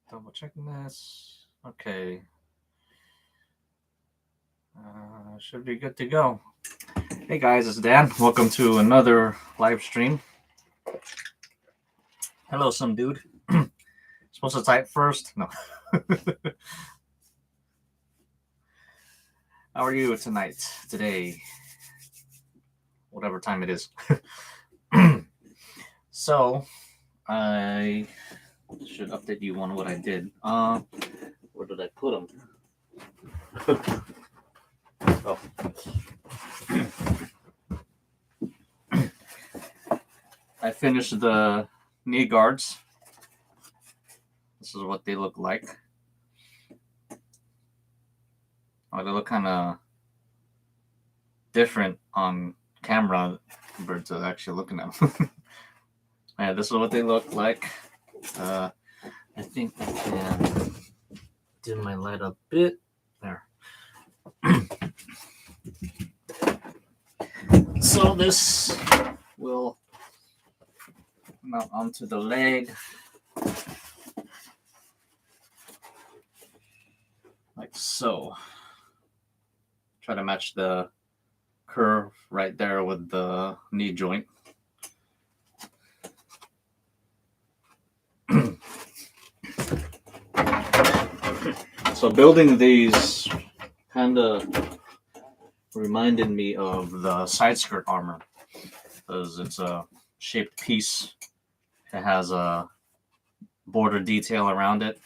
Double checking this. Okay. Should be good to go. Hey guys, it's Dan. Welcome to another live stream. Hello, some dude. Supposed to type first? No. How are you tonight, today? Whatever time it is. So, I should update you on what I did. Where did I put them? Oh. I finished the knee guards. This is what they look like. Oh, they look kind of different on camera compared to actually looking at them. Yeah, this is what they look like. I think I can dim my light a bit. There. So this will mount onto the leg. Like so. Try to match the curve right there with the knee joint. So building these kind of reminded me of the side skirt armor because it's a shaped piece. It has a border detail around it,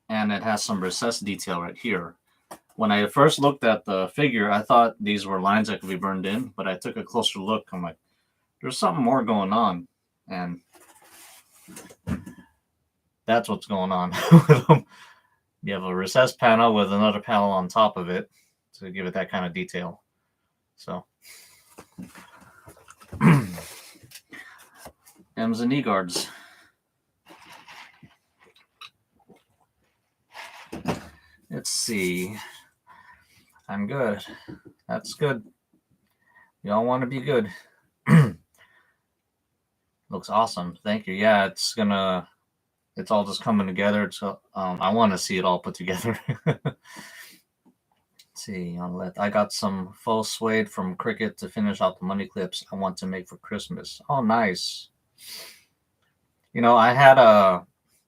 and it has some recessed detail right here. When I first looked at the figure, I thought these were lines that could be burned in, but I took a closer look. I'm like, there's something more going on, and that's what's going on with them. You have a recessed panel with another panel on top of it to give it that kind of detail. So, M's and knee guards. Let's see. I'm good. That's good. Y'all want to be good. Looks awesome. Thank you. Yeah, it's all just coming together. So I want to see it all put together. Let's see. I got some faux suede from Cricut to finish out the money clips I want to make for Christmas. Oh, nice. You know, I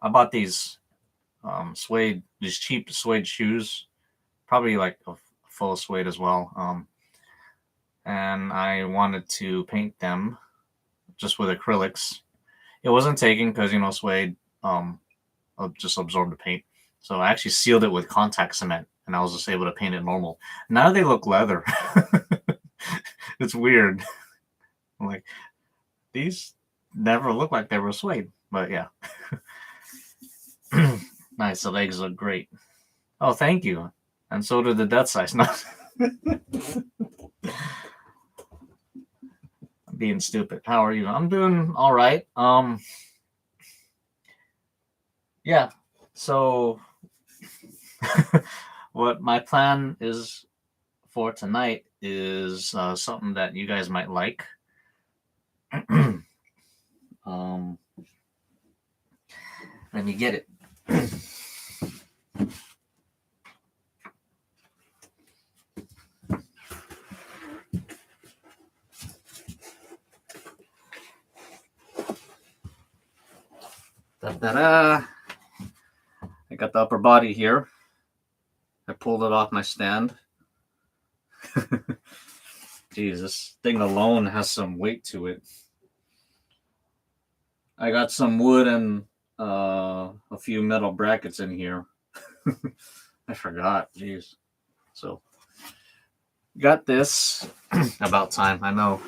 bought these these cheap suede shoes, probably like a faux suede as well. And I wanted to paint them just with acrylics. It wasn't taking because, you know, suede just absorbed the paint. So I actually sealed it with contact cement, and I was just able to paint it normal. Now they look leather. It's weird. I'm like, these never looked like they were suede, but yeah. Nice. The legs look great. Oh, thank you. And so did the Deathscythe. No. I'm being stupid. How are you? I'm doing all right. Yeah. So what my plan is for tonight is something that you guys might like. Let me get it. Da-da-da. I got the upper body here. I pulled it off my stand. Jeez, this thing alone has some weight to it. I got some wood and a few metal brackets in here. I forgot. Jeez. So, got this. About time. I know.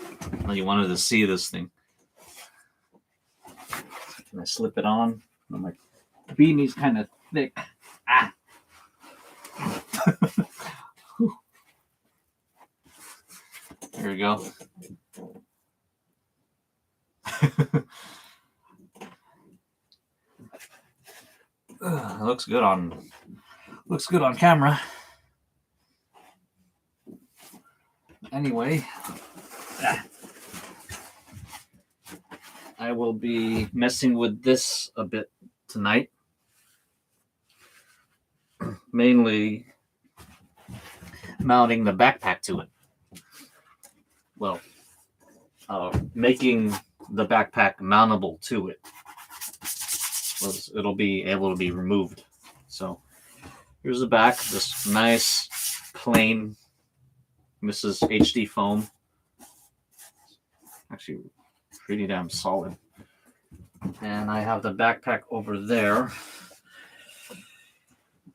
You wanted to see this thing. Can I slip it on? My beanie's kind of thick. Ah. There we go. Looks good on camera. Anyway, I will be messing with this a bit tonight. mainly mounting the backpack to it. Well, making the backpack mountable to it. It'll be able to be removed. So here's the back, this nice plain Mrs. HD foam. Actually, pretty damn solid. And I have the backpack over there.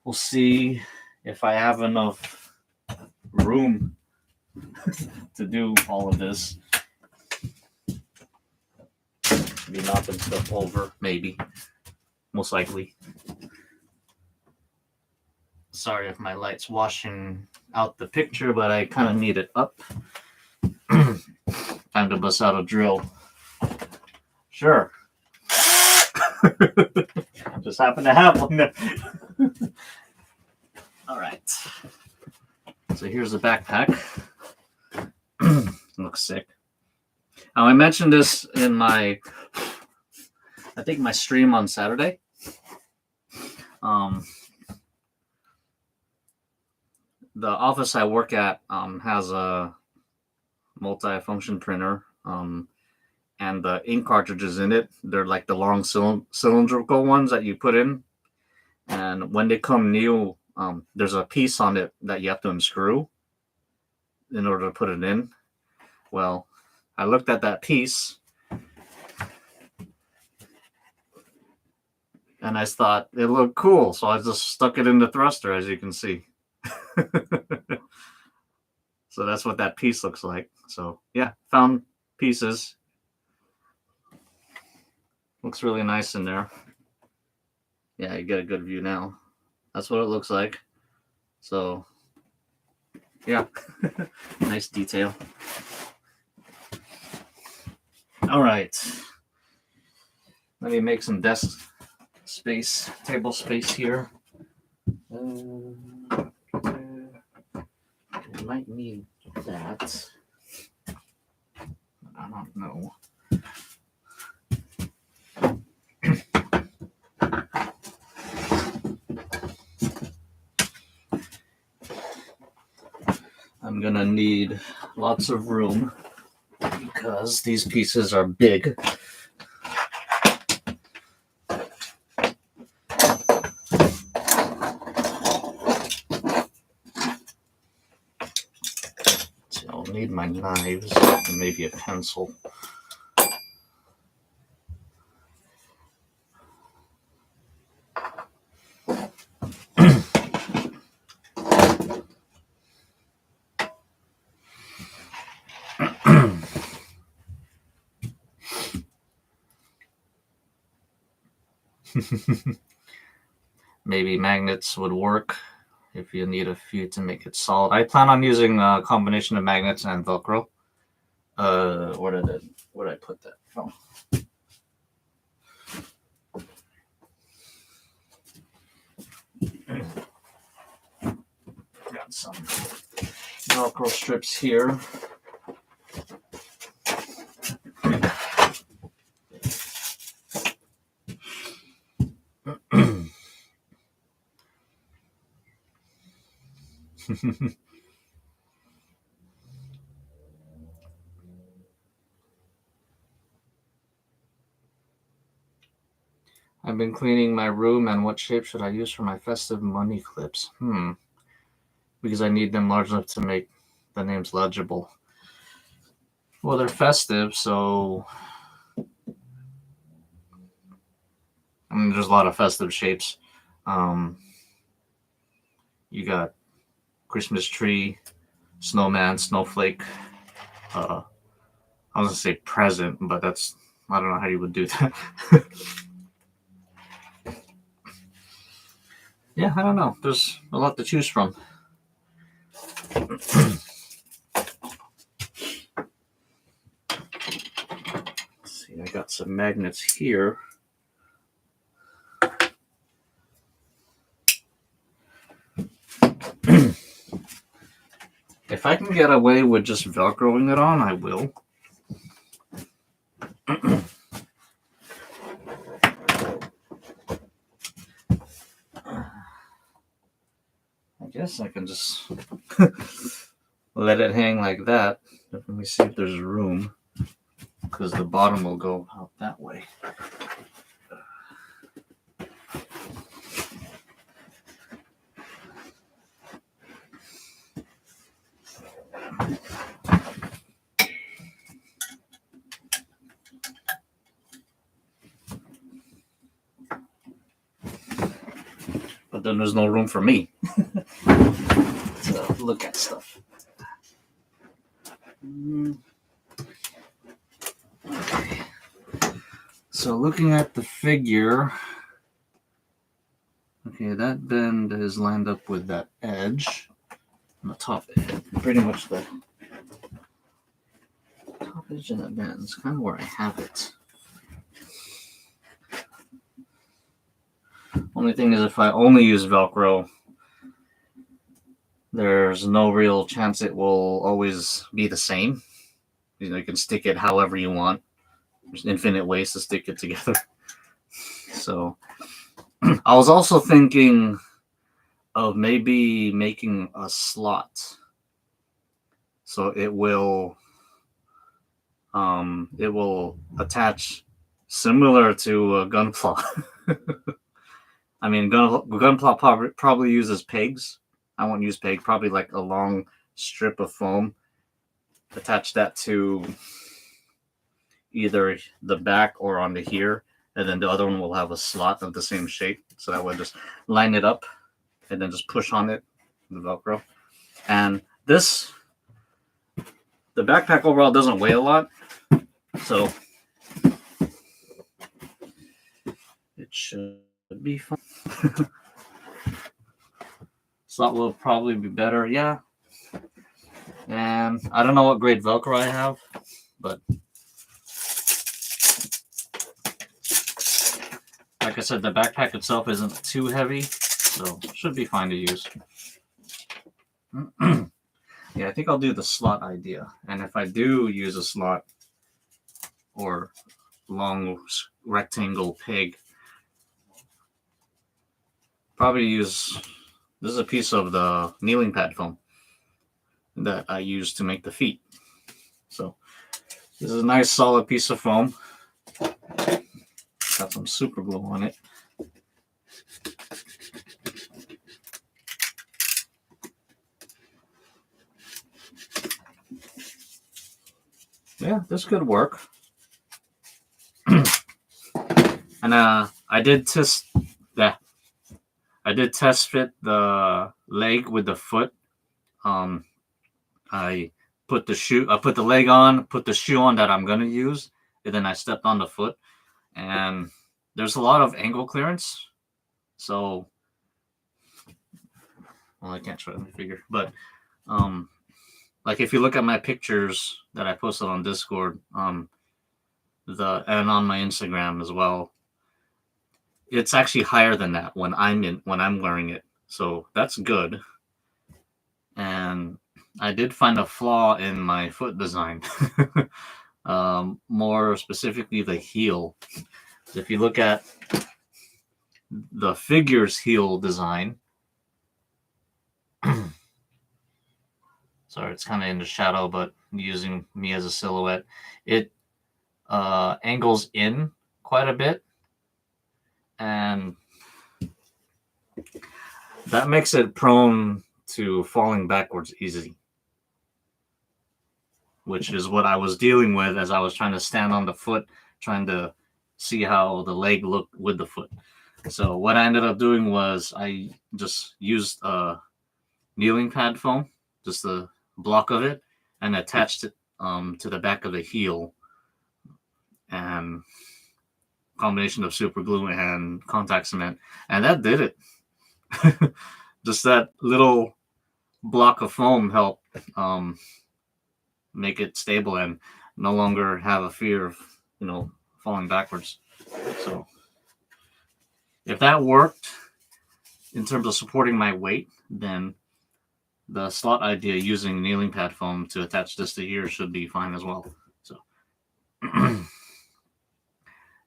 We'll see if I have enough room to do all of this. Be knocking stuff over, maybe. Most likely. Sorry if my light's washing out the picture, but I kind of need it up. Time to bust out a drill. Sure. Just happen to have one there. All right. So here's the backpack. Looks sick. Now I mentioned this in I think my stream on Saturday. The office I work at has a multi-function printer, and the ink cartridges in it, they're like the long cylindrical ones that you put in. And when they come new, there's a piece on it that you have to unscrew in order to put it in. Well, I looked at that piece and I thought it looked cool, so I just stuck it in the thruster, as you can see. So that's what that piece looks like. So yeah, found pieces. Looks really nice in there. Yeah, you get a good view now. That's what it looks like. So yeah, nice detail. All right, let me make some desk space, table space here. I might need that. I don't know. I'm gonna need lots of room because these pieces are big. So I'll need my knives and maybe a pencil. Maybe magnets would work if you need a few to make it solid. I plan on using a combination of magnets and Velcro. Where did I put that? Oh. Got some Velcro strips here. I've been cleaning my room, and what shape should I use for my festive money clips? Because I need them large enough to make the names legible. Well, they're festive, so I mean, there's a lot of festive shapes. You got Christmas tree, snowman, snowflake. I was gonna say present, but that's, I don't know how you would do that. Yeah, I don't know. There's a lot to choose from. Let's see, I got some magnets here. If I can get away with just Velcroing it on, I will. guess I can just let it hang like that. Let me see if there's room, because the bottom will go out that way. But then there's no room for me to look at stuff. Okay. So looking at the figure, okay, that bend is lined up with that edge on the top edge. Pretty much the top edge of that bend is kind of where I have it. Only thing is, if I only use Velcro, there's no real chance it will always be the same. You know, you can stick it however you want. There's infinite ways to stick it together. So I was also thinking of maybe making a slot, so it will attach similar to a gunpla. I mean, gunpla probably uses pegs. I won't use peg. Probably like a long strip of foam. Attach that to either the back or onto here, and then the other one will have a slot of the same shape. So that way, just line it up, and then just push on it, the Velcro. And this, the backpack overall doesn't weigh a lot, so it should be fun. Slot will probably be better, yeah. And I don't know what grade Velcro I have, but like I said, the backpack itself isn't too heavy, so should be fine to use. Yeah, I think I'll do the slot idea. And if I do use a slot or long rectangle peg, probably use, this is a piece of the kneeling pad foam that I use to make the feet. So this is a nice solid piece of foam. Got some super glue on it. Yeah, this could work. And I did test that. I did test fit the leg with the foot. I put the leg on, put the shoe on that I'm gonna use, and then I stepped on the foot. And there's a lot of angle clearance. So, well, I can't show it in the figure, but like if you look at my pictures that I posted on Discord, and on my Instagram as well, it's actually higher than that when I'm wearing it. So that's good. And I did find a flaw in my foot design. More specifically the heel. If you look at the figure's heel design, sorry, it's kind of in the shadow, but using me as a silhouette, it angles in quite a bit, and that makes it prone to falling backwards easy, which is what I was dealing with as I was trying to stand on the foot, trying to see how the leg looked with the foot. So what I ended up doing was I just used a kneeling pad foam, just a block of it, and attached it to the back of the heel, and combination of super glue and contact cement, and that did it. Just that little block of foam helped make it stable and no longer have a fear of, falling backwards. So if that worked in terms of supporting my weight, then the slot idea using kneeling pad foam to attach this to here should be fine as well. So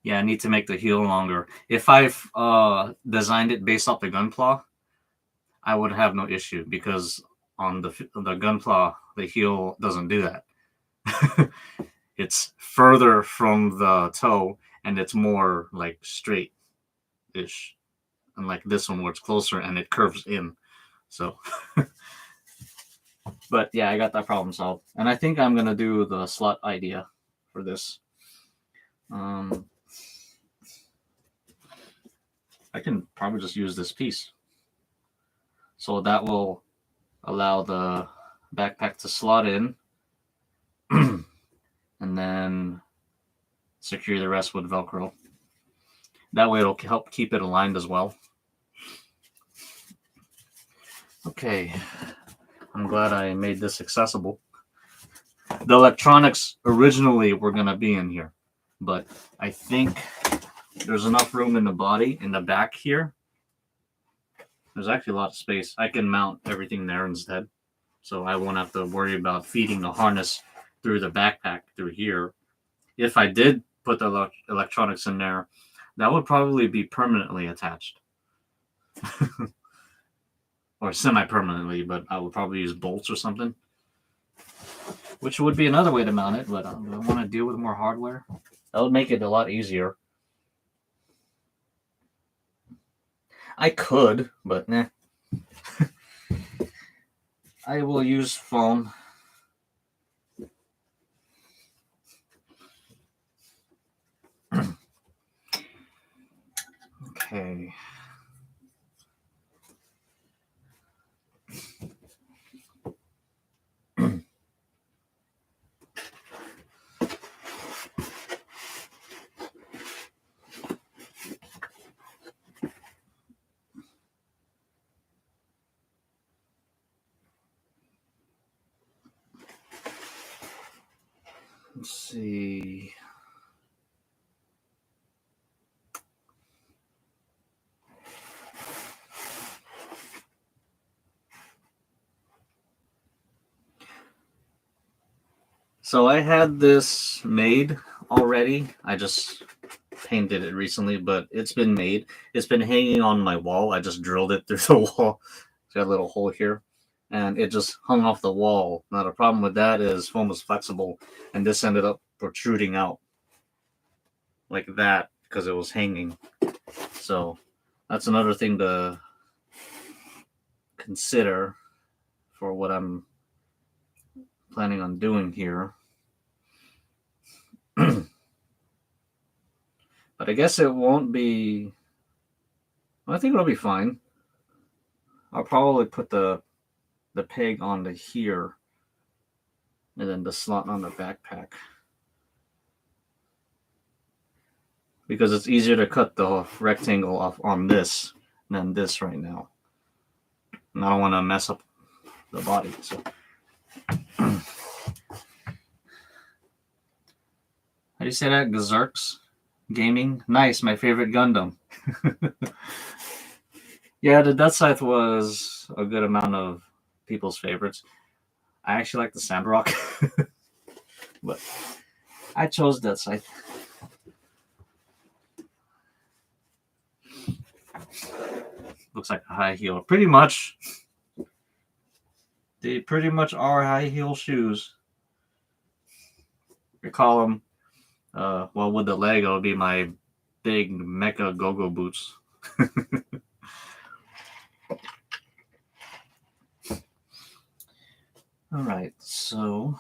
yeah, I need to make the heel longer. If I've designed it based off the gunpla, I would have no issue because on the Gunpla, the heel doesn't do that. It's further from the toe and it's more like straight-ish. Unlike this one where it's closer and it curves in. So, but yeah, I got that problem solved. And I think I'm going to do the slot idea for this. I can probably just use this piece. So that will allow the backpack to slot in and then secure the rest with Velcro. That way it'll help keep it aligned as well. Okay, I'm glad I made this accessible. The electronics originally were going to be in here, but I think there's enough room in the body, in the back here. There's actually a lot of space. I can mount everything there instead, so I won't have to worry about feeding the harness through the backpack through here. If I did put the electronics in there, that would probably be permanently attached. Or semi-permanently, but I would probably use bolts or something. Which would be another way to mount it, but I want to deal with more hardware. That would make it a lot easier. I could, but nah. I will use foam. Okay. Let's see. So I had this made already. I just painted it recently, but it's been made. It's been hanging on my wall. I just drilled it through the wall. It's got a little hole here. And it just hung off the wall. Now the problem with that is foam is flexible, and this ended up protruding out like that because it was hanging. So that's another thing to consider for what I'm planning on doing here. But I guess it won't be. I think it'll be fine. I'll probably put the peg onto here and then the slot on the backpack, because it's easier to cut the rectangle off on this than this right now, and I don't want to mess up the body. So how do you say that? Gazerks Gaming? Nice, my favorite Gundam. Yeah, the Deathscythe was a good amount of people's favorites. I actually like the Sandrock, but I chose Deathscythe. Looks like a high heel. Pretty much. They pretty much are high heel shoes. We call them, well, with the leg, it'll be my big Mecha Go-Go boots. All right, so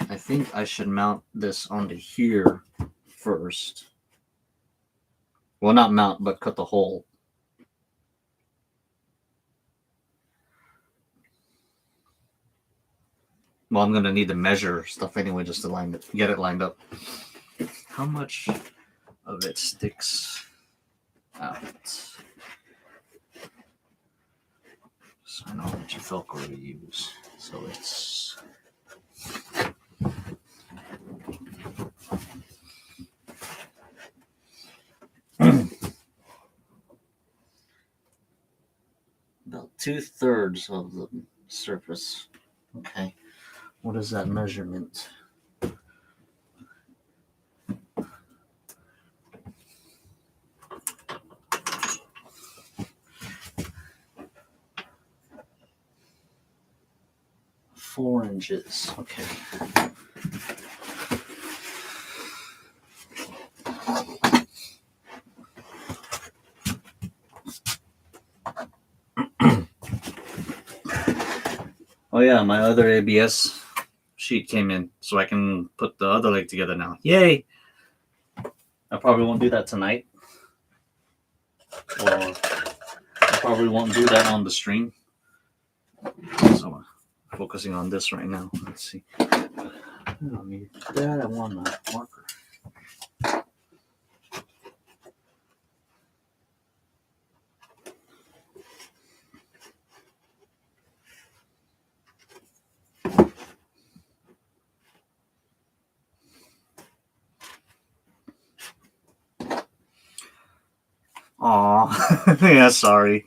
I think I should mount this onto here first. Well, not mount, but cut the hole. Well, I'm going to need to measure stuff anyway just to get it lined up. How much of it sticks out? So I know how much Velcro to use. So it's about 2/3 of the surface. Okay. What is that measurement? 4 inches. Okay. Oh yeah, my other ABS sheet came in, so I can put the other leg together now. Yay! I probably won't do that tonight. Or I probably won't do that on the stream. So I'm focusing on this right now. Let's see. I don't need that. I want a marker. Aw, yeah, sorry.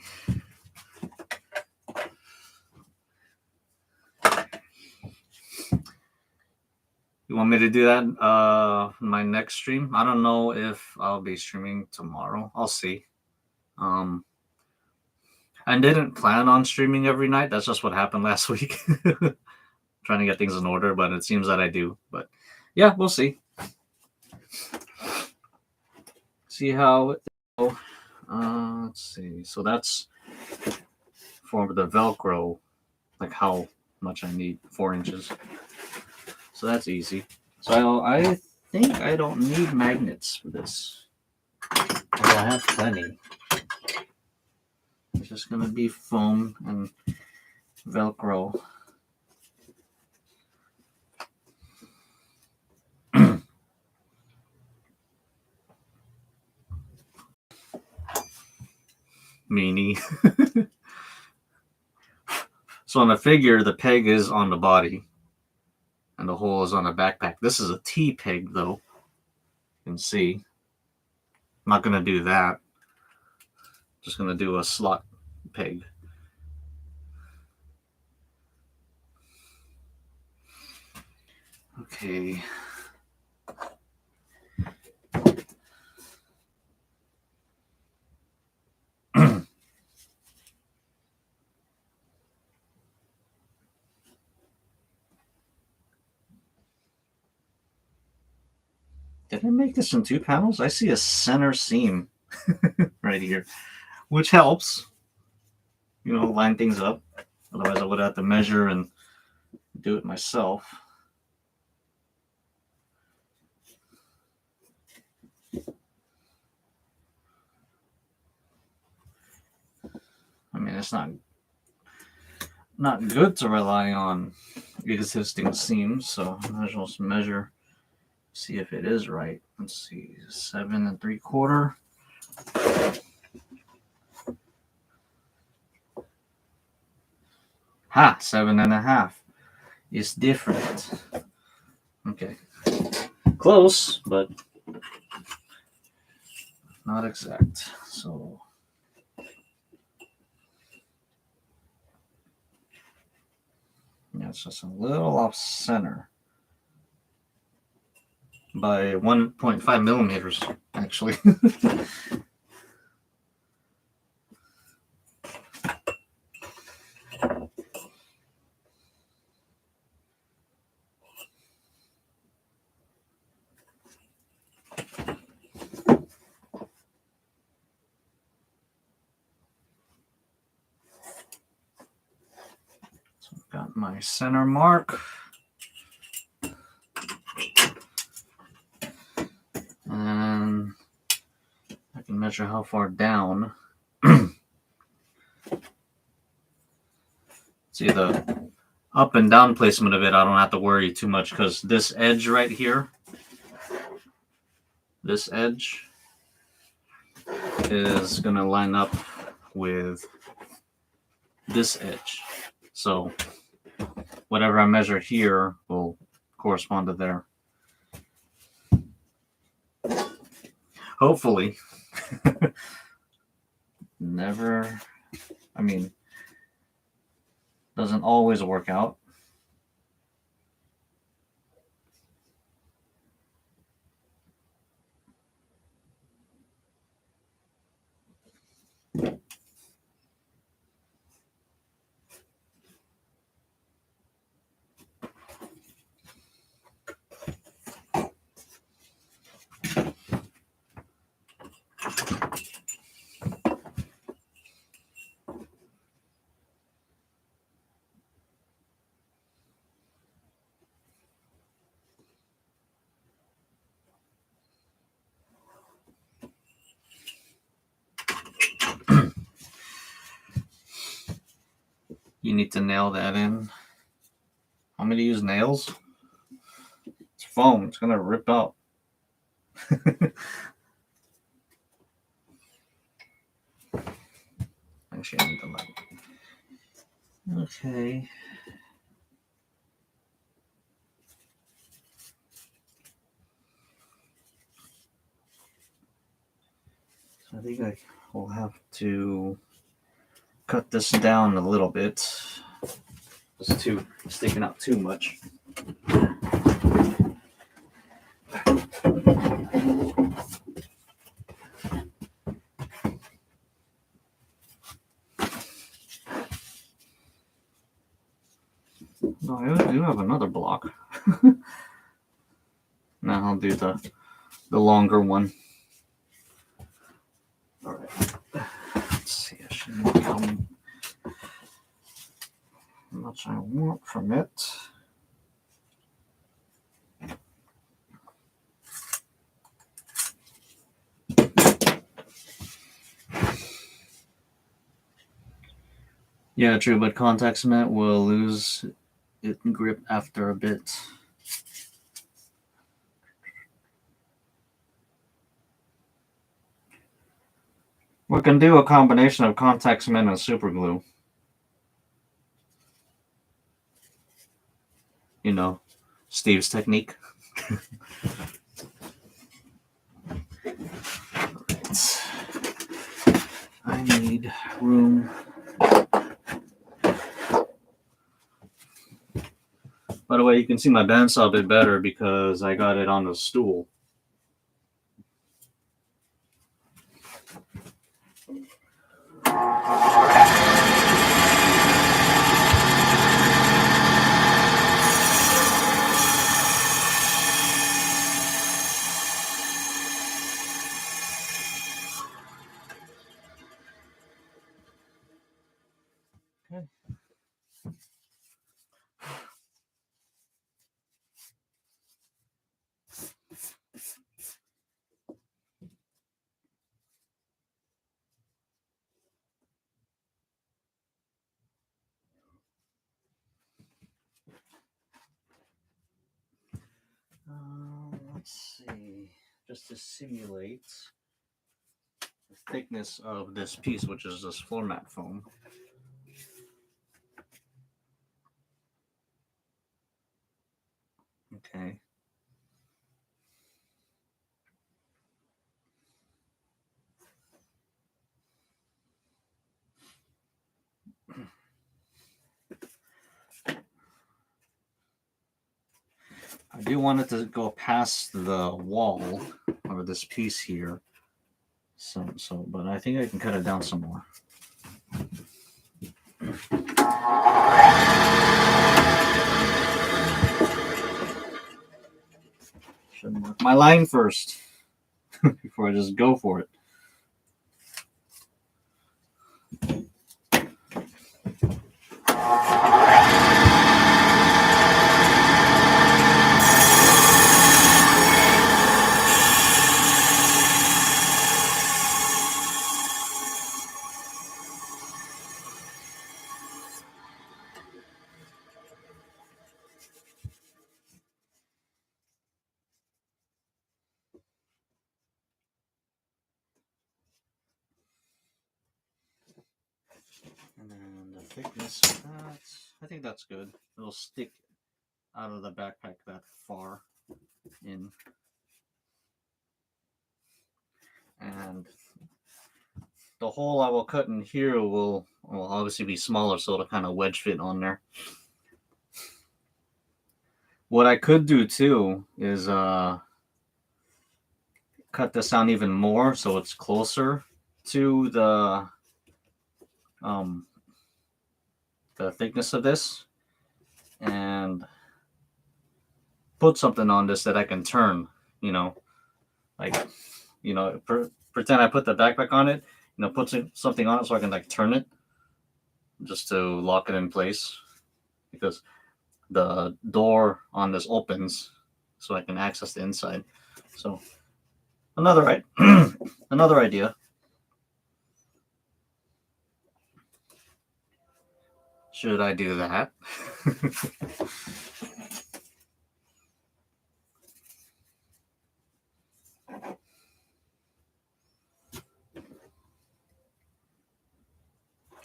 You want me to do that my next stream? I don't know if I'll be streaming tomorrow. I'll see. I didn't plan on streaming every night. That's just what happened last week. Trying to get things in order, but it seems that I do. But yeah, we'll see. See how it goes. Let's see. So that's for the Velcro, like how much I need, 4 inches. So that's easy. So I think I don't need magnets for this. Although I have plenty. It's just going to be foam and Velcro. Meanie. So on the figure, the peg is on the body. And the hole is on the backpack. This is a T-peg, though. You can see. I'm not going to do that. Just going to do a slot peg. Okay. Did I make this in 2 panels? I see a center seam right here, which helps, you know, line things up. Otherwise, I would have to measure and do it myself. I mean, it's not good to rely on existing seams, so I might as well just measure, see if it is right. Let's see, 7 3/4. Ha, 7.5. It's different. Okay, close, but not exact. So yeah, it's just a little off center by 1.5 millimeters, actually. So I've got my center mark. And I can measure how far down. See, the up and down placement of it, I don't have to worry too much because this edge right here, this edge is going to line up with this edge. So whatever I measure here will correspond to there. Hopefully. Never, I mean, doesn't always work out. You need to nail that in. I'm going to use nails. It's foam. It's going to rip out. Actually, I need the light. Okay. So I think I will have to cut this down a little bit. It's sticking out too much. No, I do have another block. Now I'll do the longer one. All right. Let's see. I should know how much I want from it. Yeah, true, but contact cement will lose its grip after a bit. We can do a combination of contact cement and super glue. You know, Steve's technique. Right. I need room. By the way, you can see my bandsaw a bit better because I got it on the stool. Okay. Let's see, just to simulate the thickness of this piece, which is this floor mat foam. Okay. I do want it to go past the wall or this piece here. But I think I can cut it down some more. Should mark my line first before I just go for it. And then the thickness of that, I think that's good. It'll stick out of the backpack that far in. And the hole I will cut in here will obviously be smaller, so it'll kind of wedge fit on there. What I could do too is cut this down even more so it's closer to the thickness of this, and put something on this that I can turn, pretend I put the backpack on it, put something on it so I can like turn it just to lock it in place, because the door on this opens so I can access the inside. So another idea. Should I do that?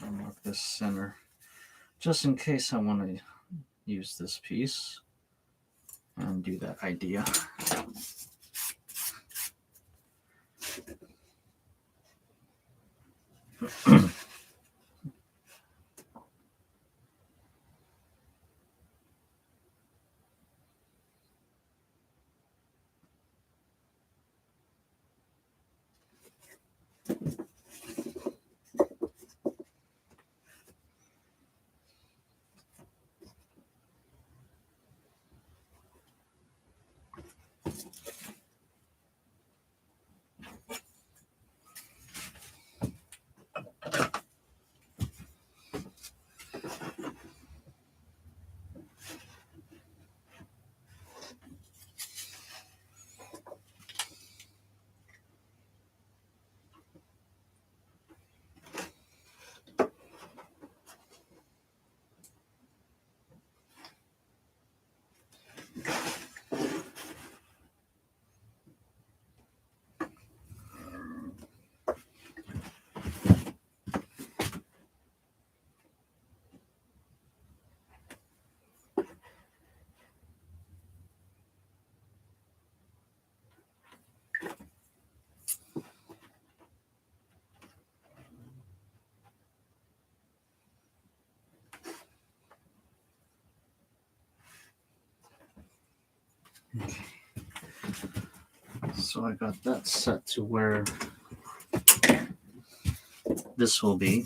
I'll mark this center just in case I want to use this piece and do that idea. Okay. So I got that set to where this will be.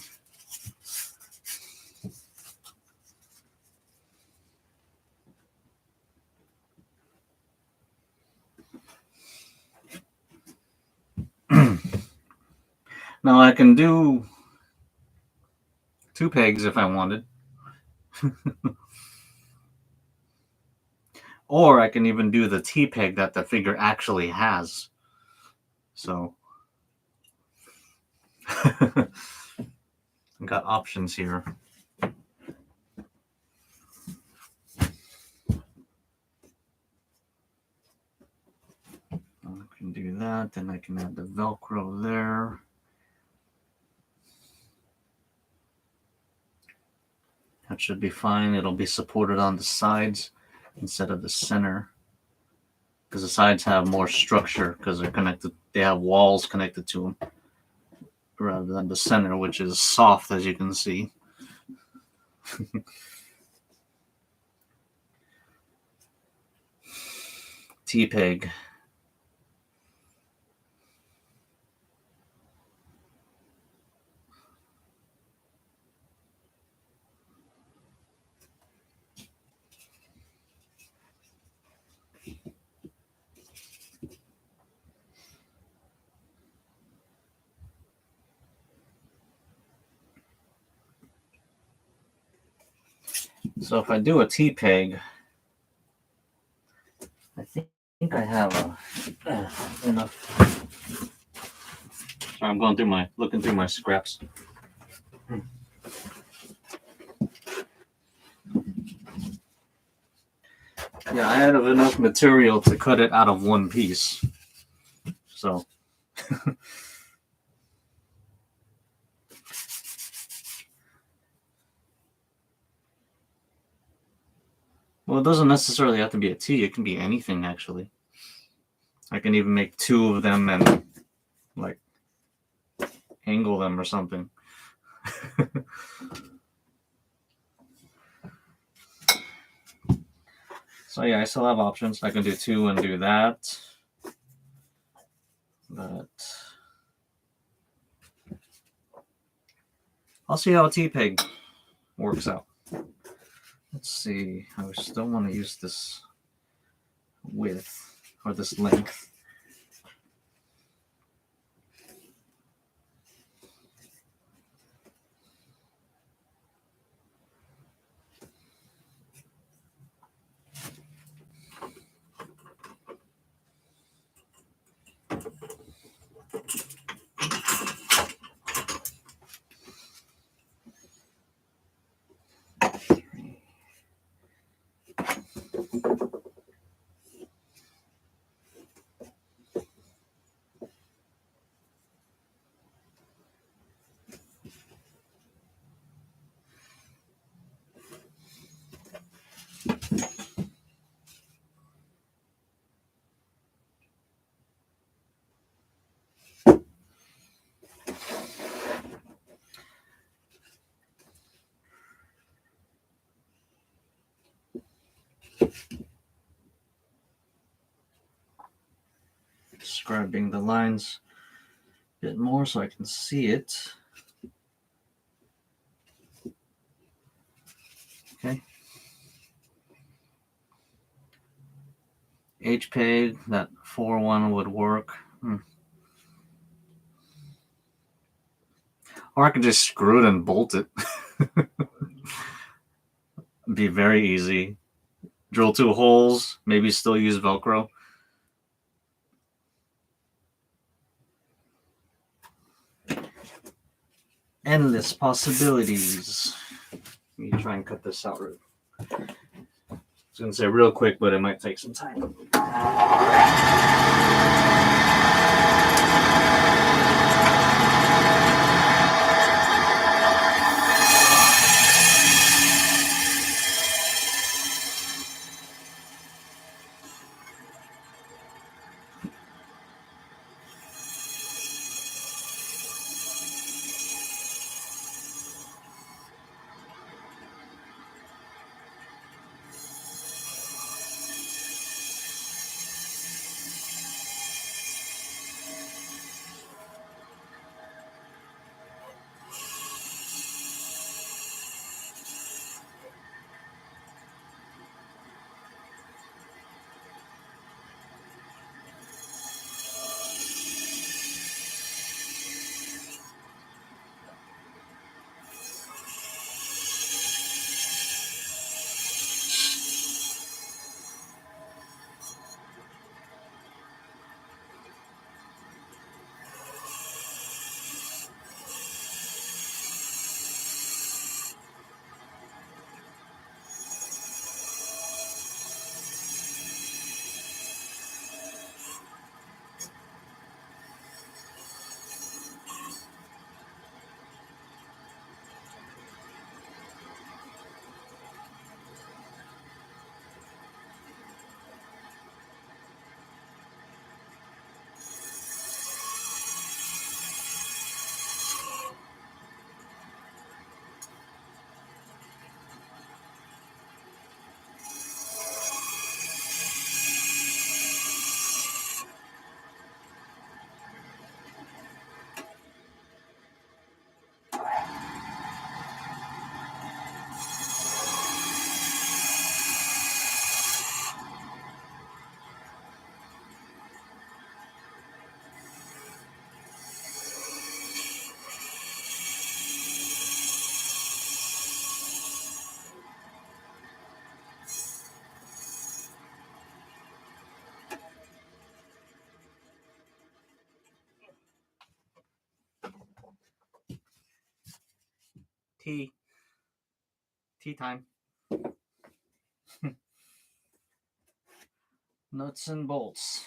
Now I can do 2 pegs if I wanted. Or I can even do the T-peg that the figure actually has. So I got options here. I can do that, then I can add the Velcro there. That should be fine. It'll be supported on the sides instead of the center, because the sides have more structure because they're connected. They have walls connected to them rather than the center, which is soft, as you can see. T-peg. So if I do a T-peg, I think I have enough. Sorry, I'm going through looking through my scraps. Yeah, I had enough material to cut it out of one piece. So well, it doesn't necessarily have to be a T. It can be anything, actually. I can even make 2 of them and like angle them or something. So yeah, I still have options. I can do 2 and do that. But I'll see how a T-peg works out. Let's see. I still want to use this width or this length. grabbing the lines a bit more so I can see it. Okay. H-peg, that 4-1 would work. Or I could just screw it and bolt it. Be very easy. Drill 2 holes, maybe still use Velcro. Endless possibilities. Let me try and cut this out. I was going to say real quick, but it might take some time. Tea time. Nuts and bolts.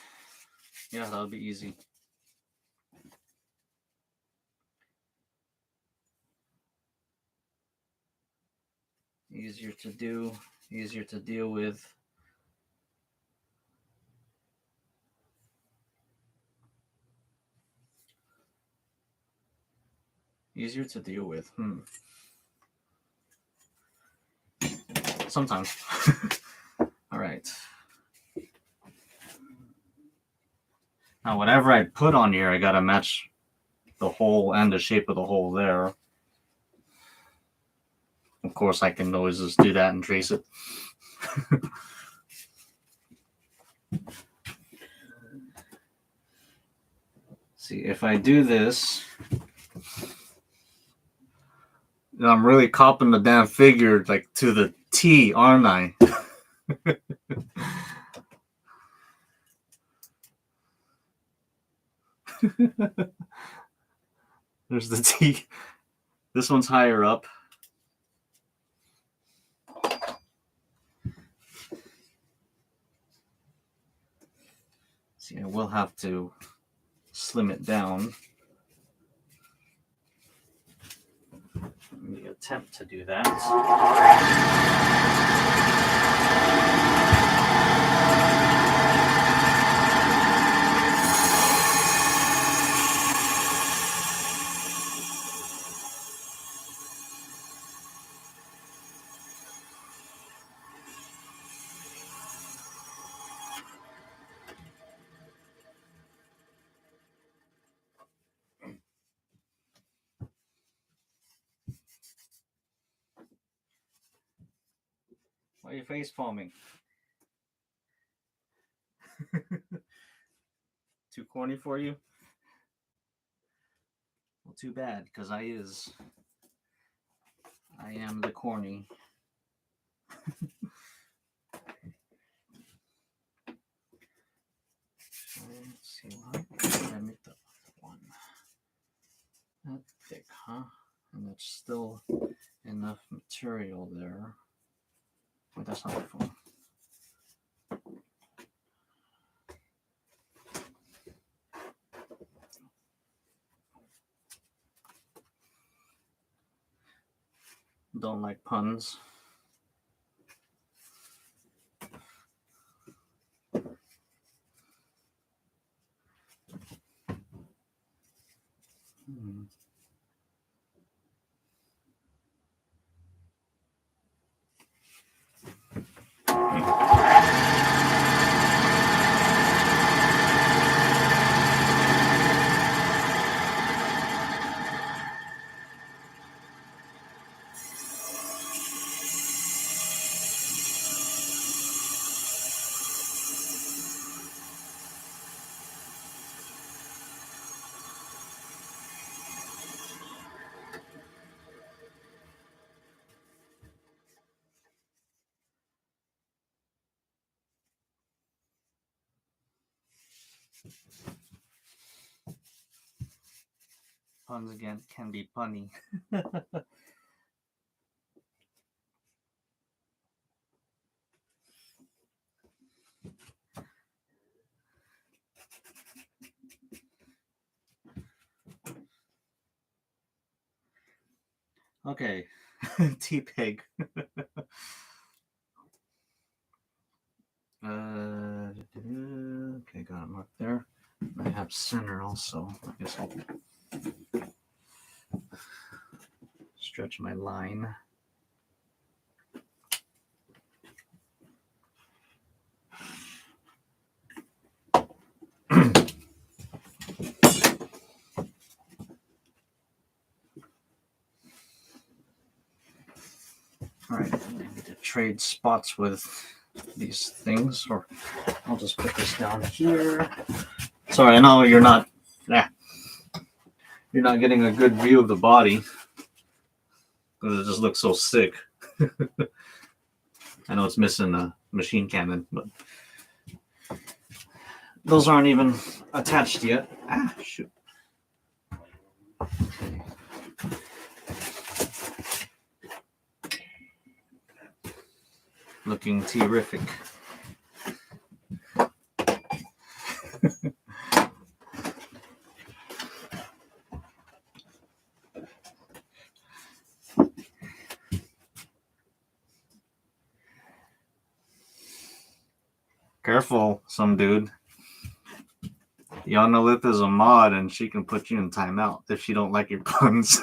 Yeah, that'll be easy. Easier to do, easier to deal with. Easier to deal with. Sometimes. All right. Now, whatever I put on here, I gotta match the hole and the shape of the hole there. Of course, I can always just do that and trace it. See, if I do this, I'm really copying the damn figure like to the T, aren't I? There's the T. This one's higher up. See, I will have to slim it down. Let me attempt to do that. Why are you face palming? Too corny for you? Well, too bad, because I am the corny. Let's see, what did I make that one? That thick, huh? And that's still enough material there. Wait, that's not the phone. Don't like puns. Puns again can be punny. Okay, T-Pig. Okay, got him up there. I have center also. I guess I'll stretch my line. All right, I need to trade spots with these things, or I'll just put this down here. Sorry, I know you're not getting a good view of the body because it just looks so sick. I know it's missing a machine cannon, but those aren't even attached yet. Ah, shoot. Okay. Looking terrific. Careful, some dude. Yanalith is a mod and she can put you in timeout if she don't like your puns.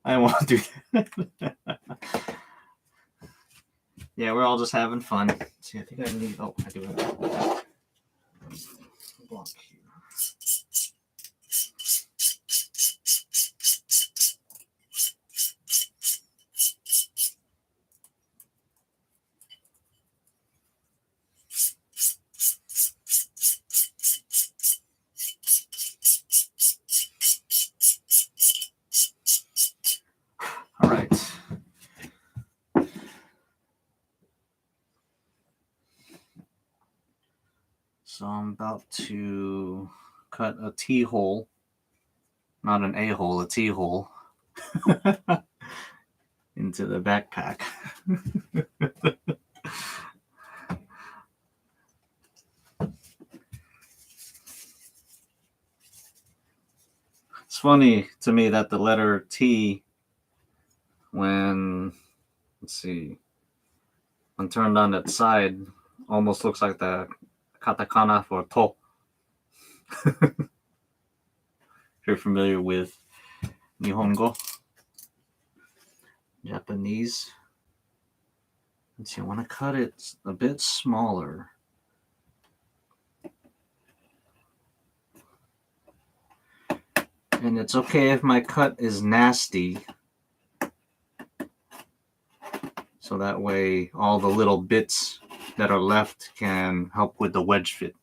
I won't do that. Yeah, we're all just having fun. See, I think I need. Oh, I do have a block here. All right. So I'm about to cut a T-hole, not an A-hole, a T-hole, into the backpack. It's funny to me that the letter T, when, let's see, when turned on its side, almost looks like the katakana for to. If you're familiar with Nihongo, Japanese. Let's see, I want to cut it a bit smaller. And it's okay if my cut is nasty. So that way all the little bits that are left can help with the wedge fit.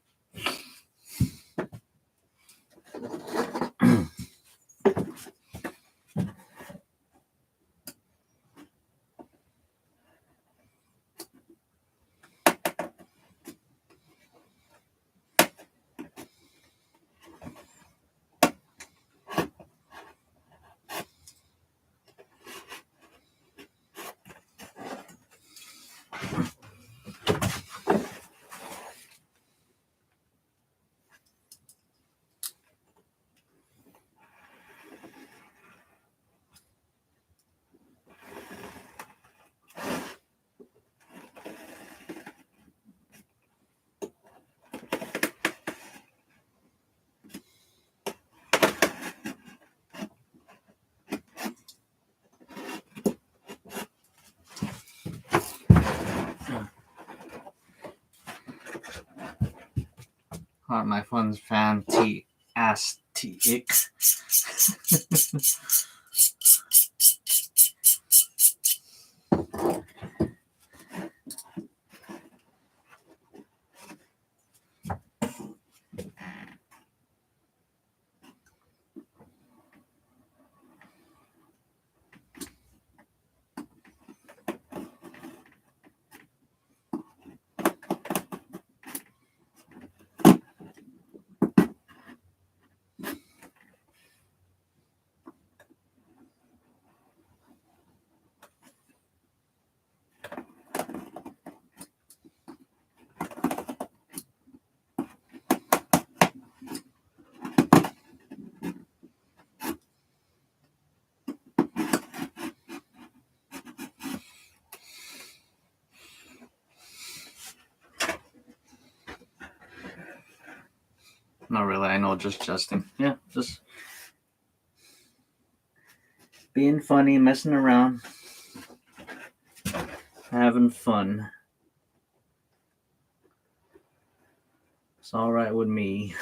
My fun's fantastic. Not really, I know, just jesting. Yeah, just being funny, messing around, having fun. It's all right with me.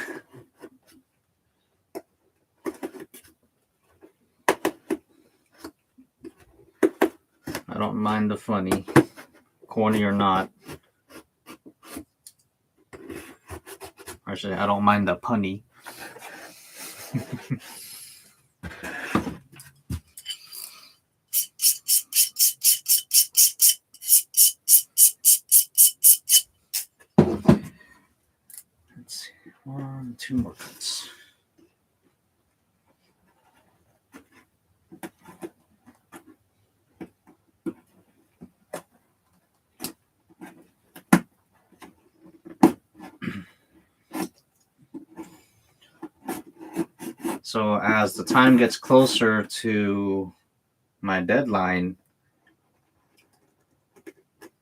I don't mind the funny, corny or not. Actually, I don't mind the punny. Let's see, 1, 2 more cuts. So as the time gets closer to my deadline,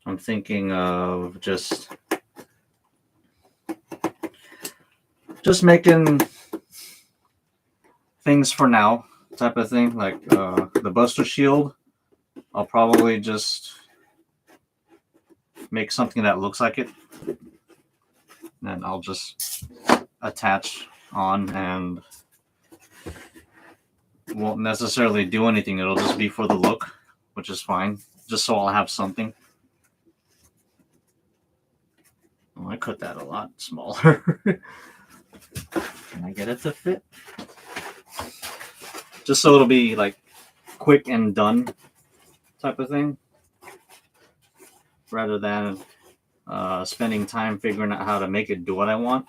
I'm thinking of just making things for now type of thing, like the Buster Shield. I'll probably just make something that looks like it, and I'll just attach on, and won't necessarily do anything. It'll just be for the look, which is fine, just so I'll have something. Oh, I cut that a lot smaller. Can I get it to fit? Just so it'll be like quick and done type of thing, rather than spending time figuring out how to make it do what I want.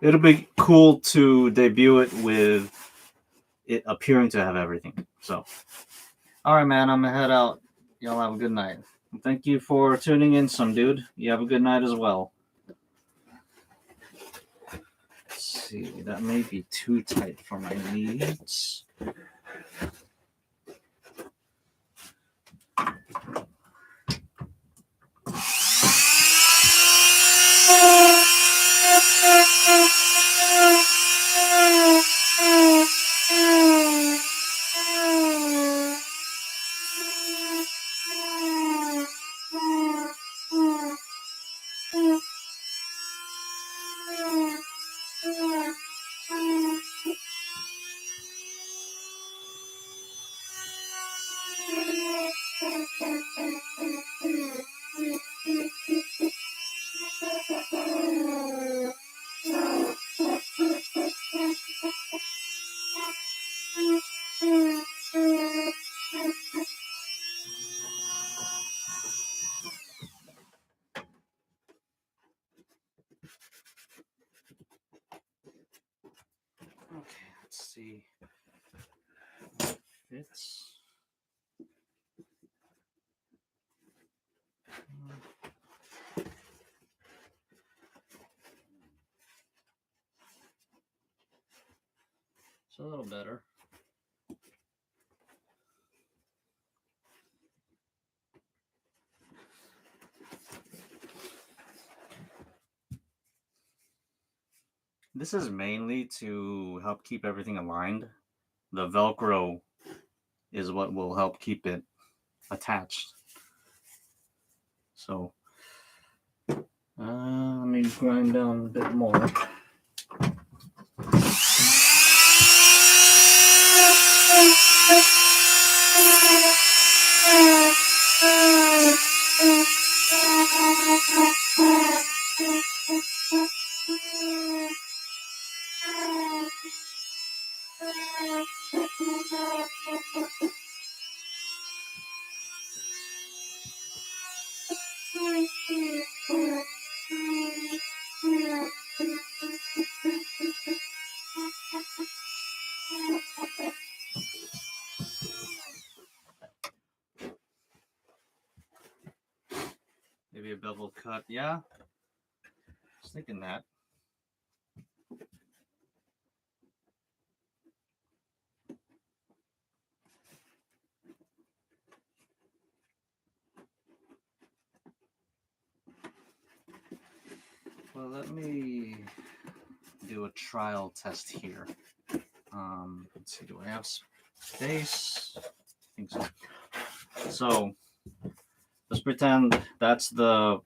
It'll be cool to debut it with it appearing to have everything. So, all right, man, I'm gonna head out. Y'all have a good night. Thank you for tuning in, some dude. You have a good night as well. see, that may be too tight for my needs. Okay, let's see. Fits. It's a little better. This is mainly to help keep everything aligned. The Velcro is what will help keep it attached. So, let me grind down a bit more. Maybe a bevel cut, yeah. I was thinking that. Well, let me do a trial test here. Let's see, do I have space? I think so. So, let's pretend that's the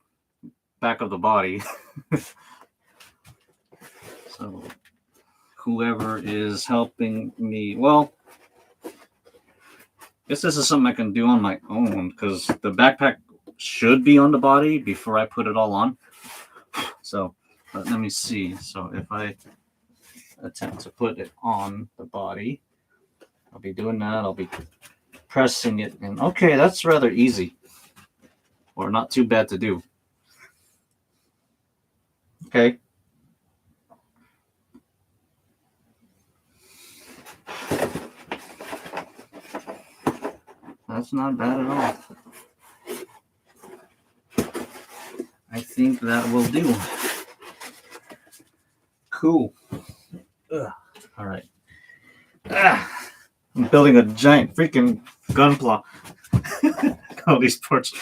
back of the body. So, whoever is helping me, well, I guess this is something I can do on my own because the backpack should be on the body before I put it all on. So, let me see. So, if I attempt to put it on the body, I'll be doing that. I'll be pressing it in. Okay, that's rather easy, or not too bad to do. Okay. That's not bad at all. I think that will do. Cool. Ugh. All right. I'm building a giant freaking gunpla. All these parts.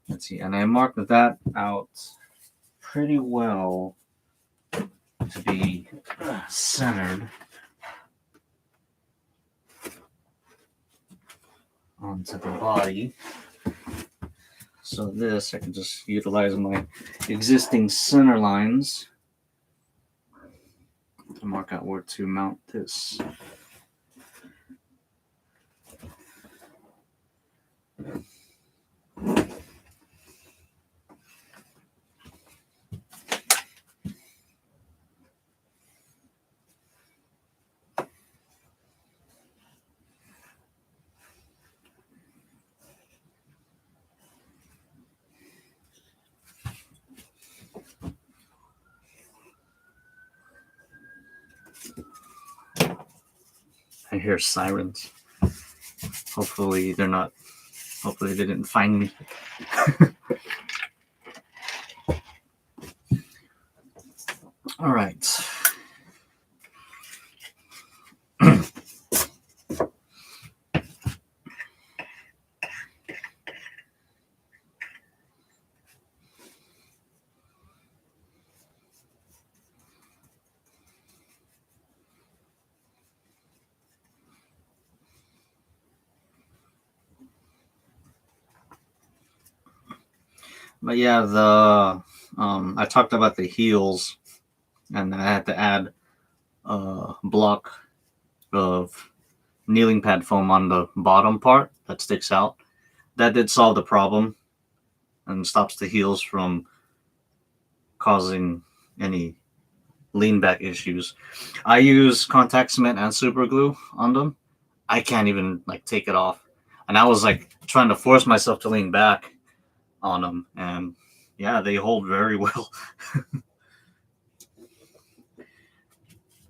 Let's see, and I marked that out pretty well to be centered onto the body. So this, I can just utilize my existing center lines to mark out where to mount this. I hear sirens. Hopefully they're not. Hopefully they didn't find me. All right. But yeah, I talked about the heels, and I had to add a block of kneeling pad foam on the bottom part that sticks out. That did solve the problem and stops the heels from causing any lean back issues. I use contact cement and super glue on them. I can't even like take it off, and I was like trying to force myself to lean back on them, and yeah, they hold very well.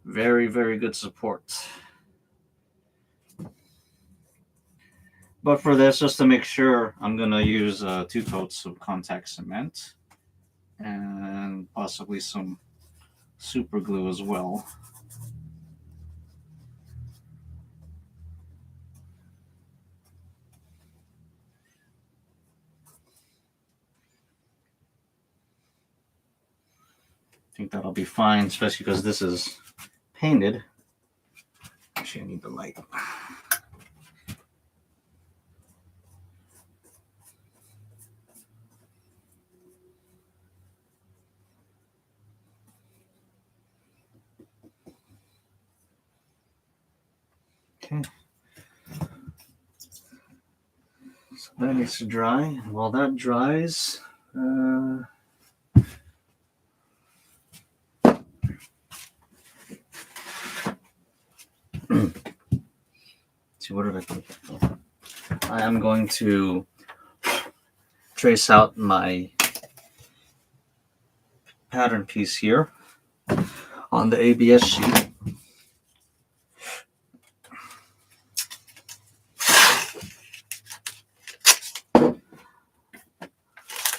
Very, very good support. But for this, just to make sure, I'm gonna use 2 coats of contact cement and possibly some super glue as well. I think that'll be fine, especially because this is painted. Actually, I need the light. Okay. So that needs to dry. And while that dries, see, what did I put? I am going to trace out my pattern piece here on the ABS sheet.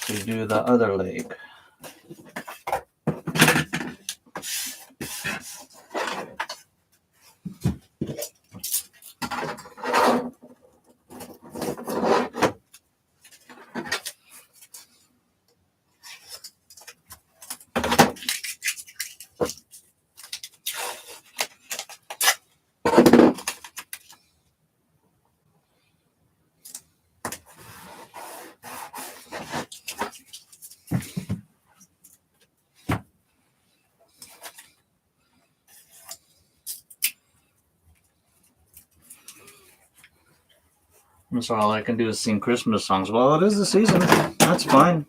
To do the other leg. So all I can do is sing Christmas songs. Well, it is the season. That's fine.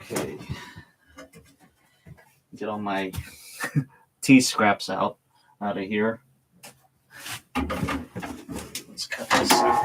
Okay. Get all my tea scraps out of here. Let's cut this out.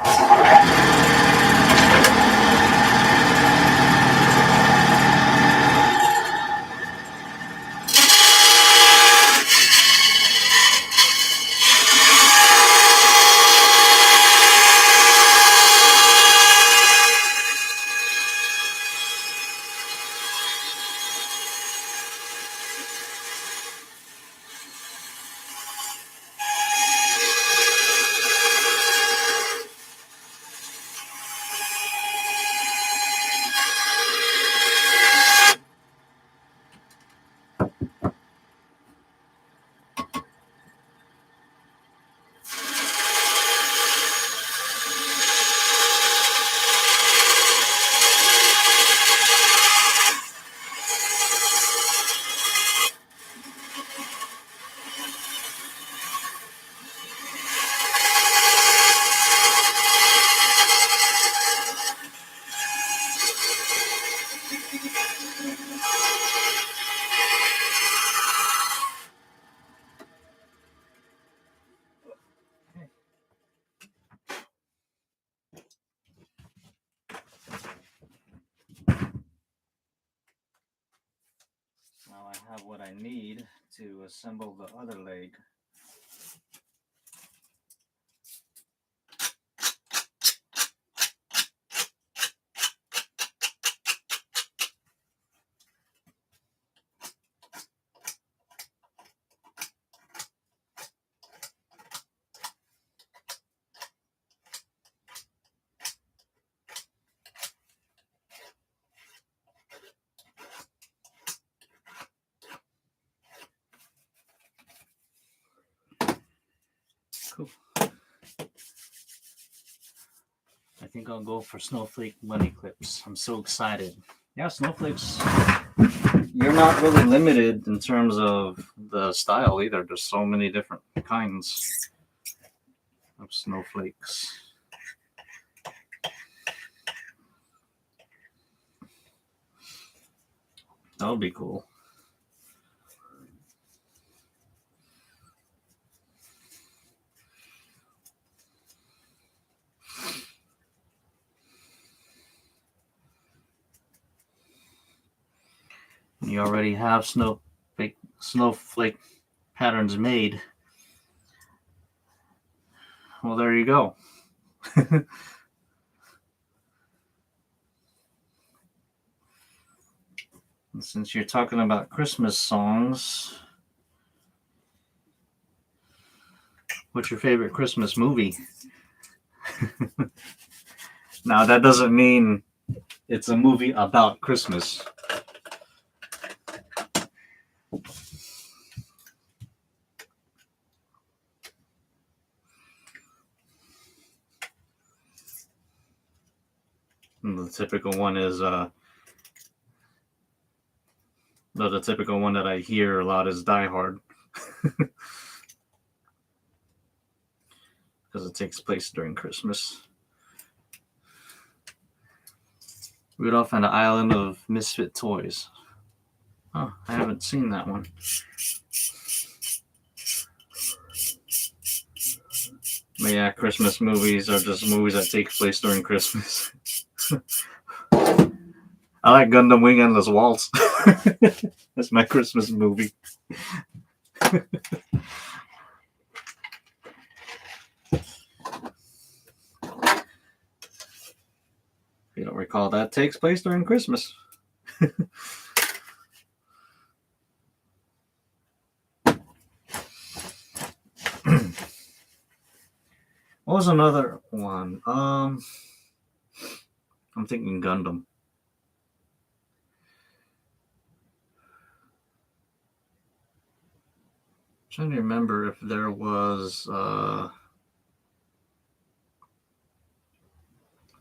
I need to assemble the other leg. Cool. I think I'll go for snowflake bunny clips. I'm so excited. Yeah, snowflakes. You're not really limited in terms of the style either. There's so many different kinds of snowflakes. That would be cool. You already have snowflake patterns made. Well, there you go. And since you're talking about Christmas songs, what's your favorite Christmas movie? Now, that doesn't mean it's a movie about Christmas. And the typical one is the typical one that I hear a lot is Die Hard. Because it takes place during Christmas. Rudolph and the Island of Misfit Toys. Oh, I haven't seen that one. But yeah, Christmas movies are just movies that take place during Christmas. I like Gundam Wing Endless Waltz. That's my Christmas movie. If you don't recall, that takes place during Christmas. What was another one? I'm thinking Gundam. Trying to remember if there was a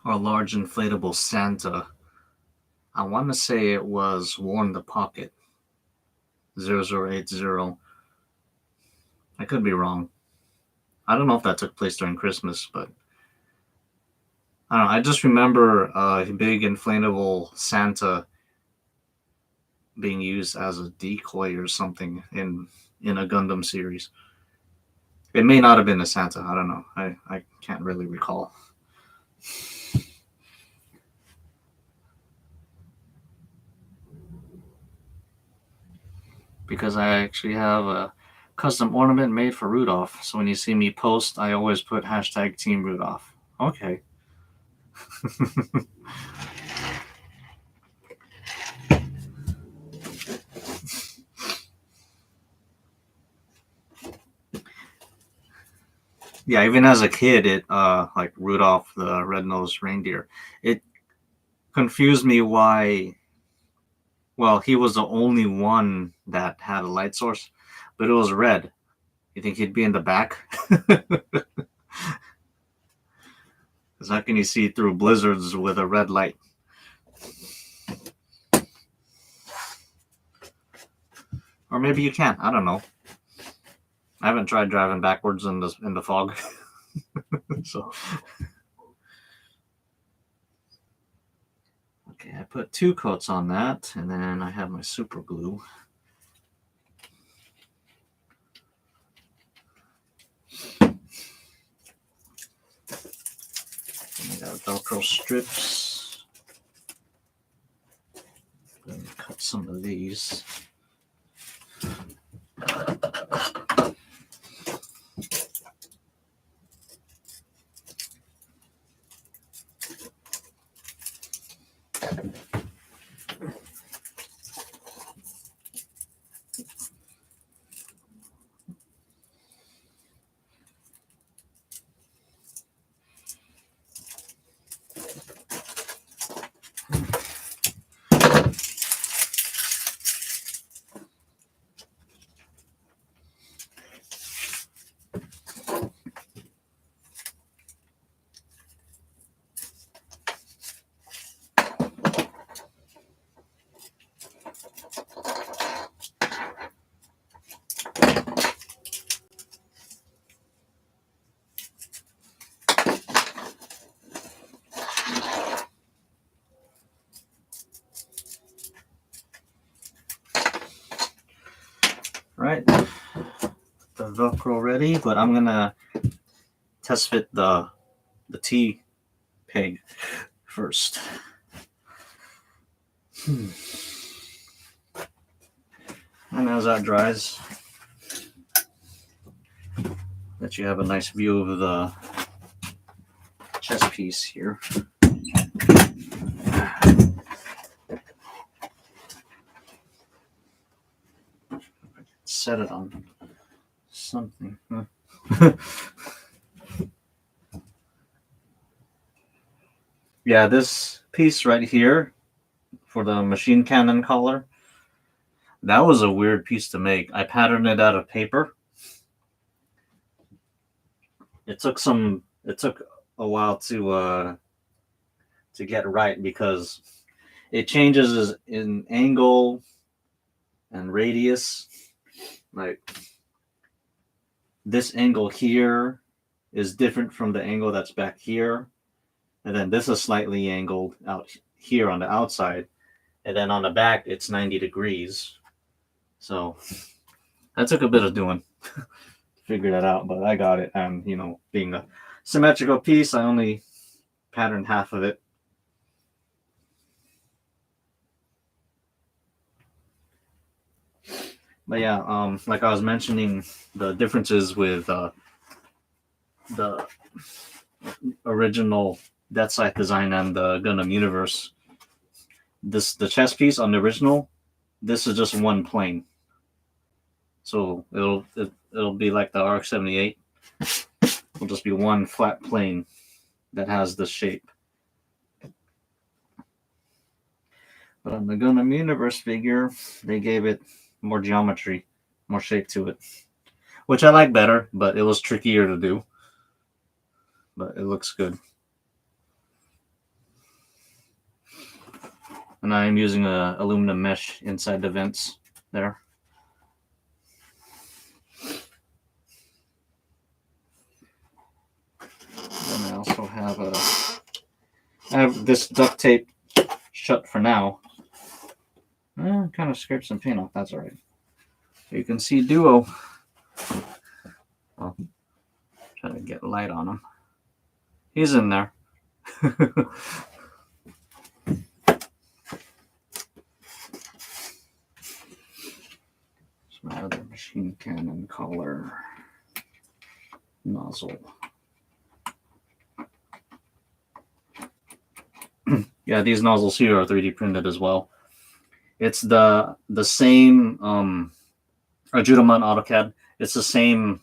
large inflatable Santa. I want to say it was Warren the Pocket 0080. I could be wrong. I don't know if that took place during Christmas, but I don't know. I just remember a big inflatable Santa being used as a decoy or something in a Gundam series. It may not have been a Santa. I don't know. I can't really recall. Because I actually have a custom ornament made for Rudolph. So when you see me post, I always put hashtag Team Rudolph. Okay. Yeah, even as a kid, it like Rudolph the Red-Nosed Reindeer, it confused me why. Well, he was the only one that had a light source, but it was red. You think he'd be in the back? Because how can you see through blizzards with a red light? Or maybe you can. I don't know. I haven't tried driving backwards in the fog. So, okay, I put 2 coats on that, and then I have my super glue. And I got Velcro strips. I'm going to cut some of these. Velcro ready, but I'm gonna test fit the T peg first. And as that dries, that you have a nice view of the chest piece here. Set it on something. Yeah, this piece right here for the machine cannon collar, that was a weird piece to make. I patterned it out of paper. It took a while to get right because it changes in angle and radius. Like this angle here is different from the angle that's back here. And then this is slightly angled out here on the outside. And then on the back, it's 90 degrees. So that took a bit of doing to figure that out, but I got it. And, you know, being a symmetrical piece, I only patterned half of it. But yeah, like I was mentioning, the differences with the original Deathscythe design and the Gundam universe. The chest piece on the original, this is just one plane. So it'll be like the RX-78. It'll just be one flat plane that has this shape. But on the Gundam universe figure, they gave it more geometry, more shape to it, which I like better, but it was trickier to do. But it looks good. And I'm using a aluminum mesh inside the vents there. Then I also have this duct tape shut for now. Kind of scraped some paint off. That's all right. You can see Duo. I'll try to get light on him. He's in there. My other machine cannon collar nozzle. Yeah, these nozzles here are 3D printed as well. It's the same Ajutaman AutoCAD. It's the same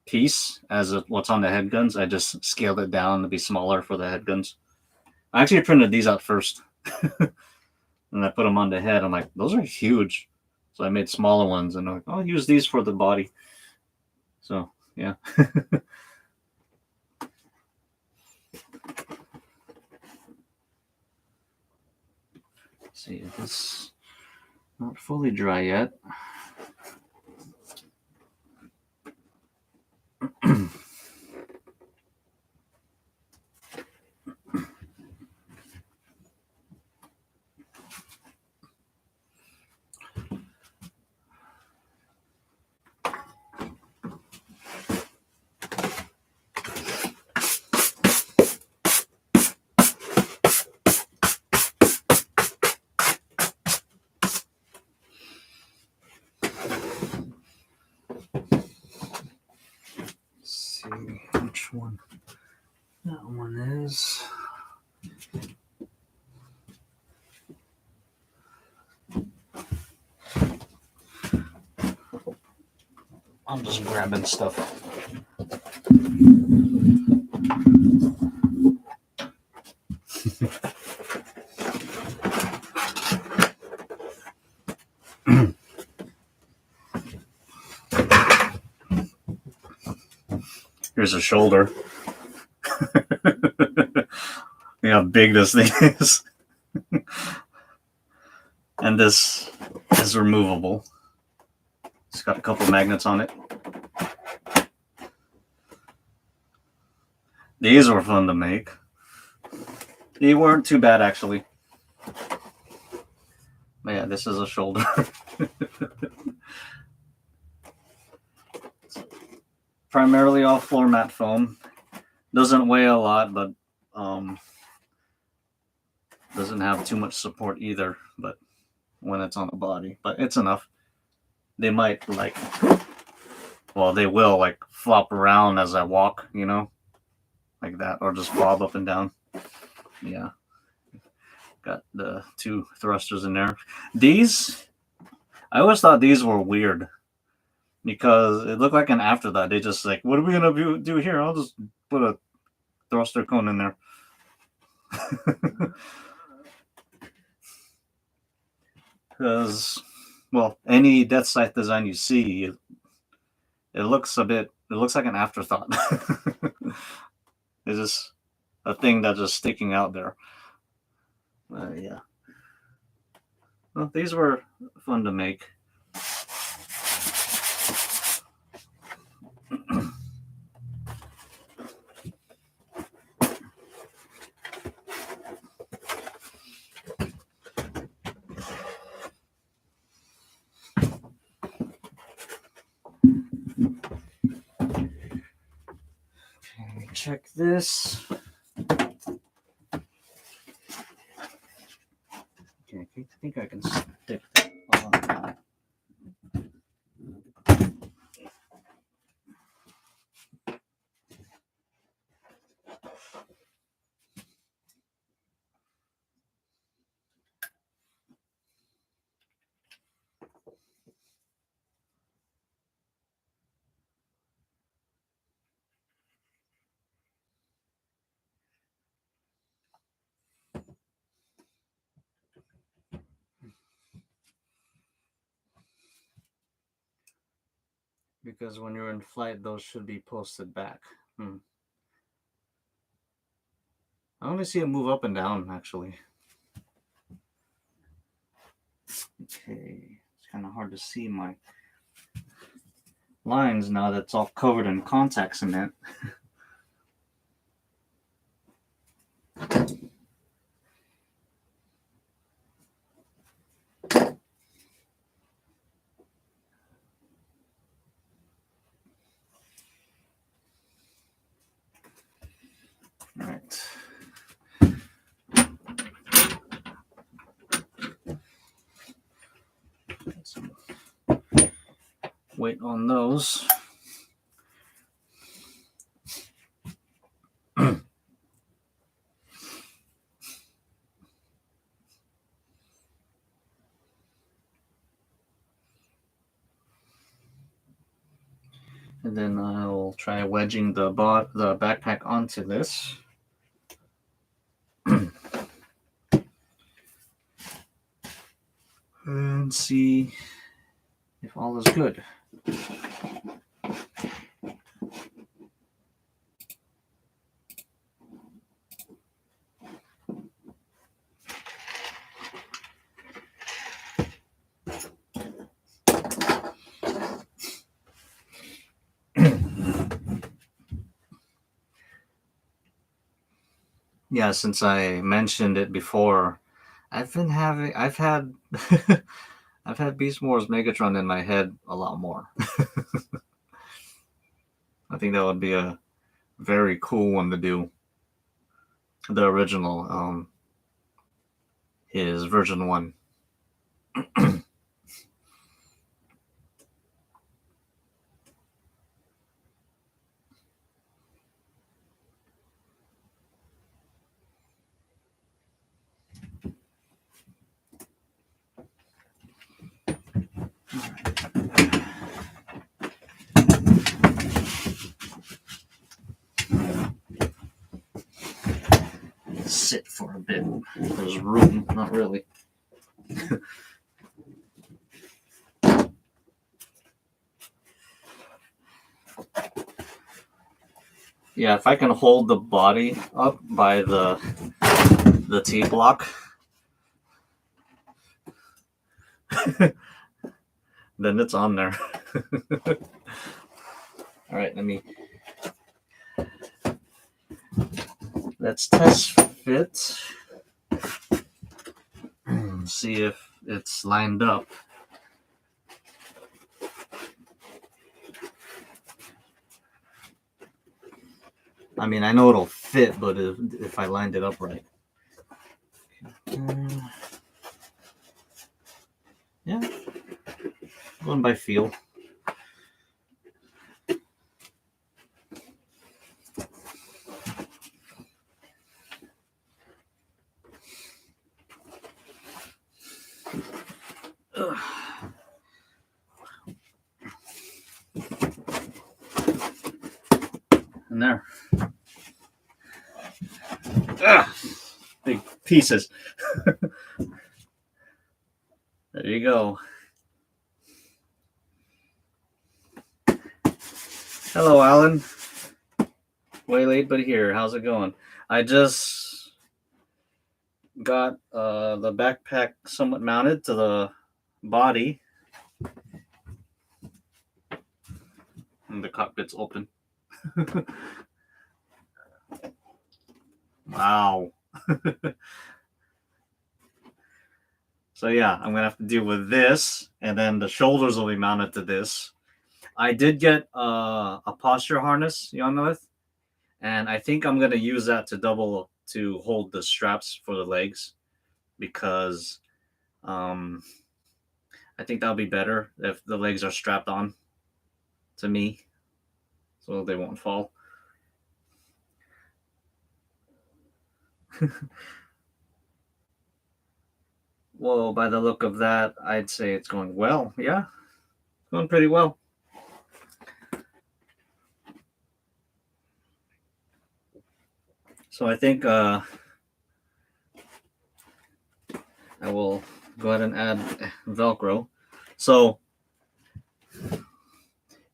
piece as what's on the head guns. I just scaled it down to be smaller for the head guns. I actually printed these out first. And I put them on the head. I'm like, those are huge. So I made smaller ones, and I'm like, I'll use these for the body. So, yeah. See, it's not fully dry yet. Which one that one is. I'm just grabbing stuff. Here's a shoulder. Look how big this thing is. And this is removable. It's got a couple magnets on it. These were fun to make. They weren't too bad, actually. But yeah, this is a shoulder. primarily all floor mat foam. Doesn't weigh a lot, but doesn't have too much support either. But when it's on the body, but it's enough. They might like, well, they will like flop around as I walk, you know, like that, or just bob up and down. Yeah. Got the 2 thrusters in there. These, I always thought these were weird because it looked like an afterthought. They just like, what are we gonna do here? I'll just put a thruster cone in there. Because, well, any Deathscythe design you see, it looks like an afterthought. It's just a thing that's just sticking out there. Yeah. Well, these were fun to make. Okay, check this. Okay, I think I can stick that on. Because when you're in flight, those should be posted back. I only see it move up and down, actually. Okay, it's kind of hard to see my lines now that it's all covered in contact cement. All right. Put some weight on those. And then I'll try wedging the backpack onto this. And see if all is good. Yeah, since I mentioned it before, I've had I've had Beast Wars Megatron in my head a lot more. I think that would be a very cool one to do. The original, his version 1. Sit for a bit. There's room, not really. Yeah, if I can hold the body up by the T block, then it's on there. All right, let's test fit. See if it's lined up. I mean, I know it'll fit, but if I lined it up right. Yeah. Going by feel. Ugh. And there. Ugh. Big pieces. There you go. Hello, Alan. Way late, but here. How's it going? I just got the backpack somewhat mounted to the body. And the cockpit's open. Wow. So yeah, I'm gonna have to deal with this, and then the shoulders will be mounted to this. I did get a posture harness, Yanlith, and I think I'm gonna use that to hold the straps for the legs, because I think that'll be better if the legs are strapped on to me, so they won't fall. Well, by the look of that, I'd say it's going well. Yeah, going pretty well. So I think I will go ahead and add Velcro. So,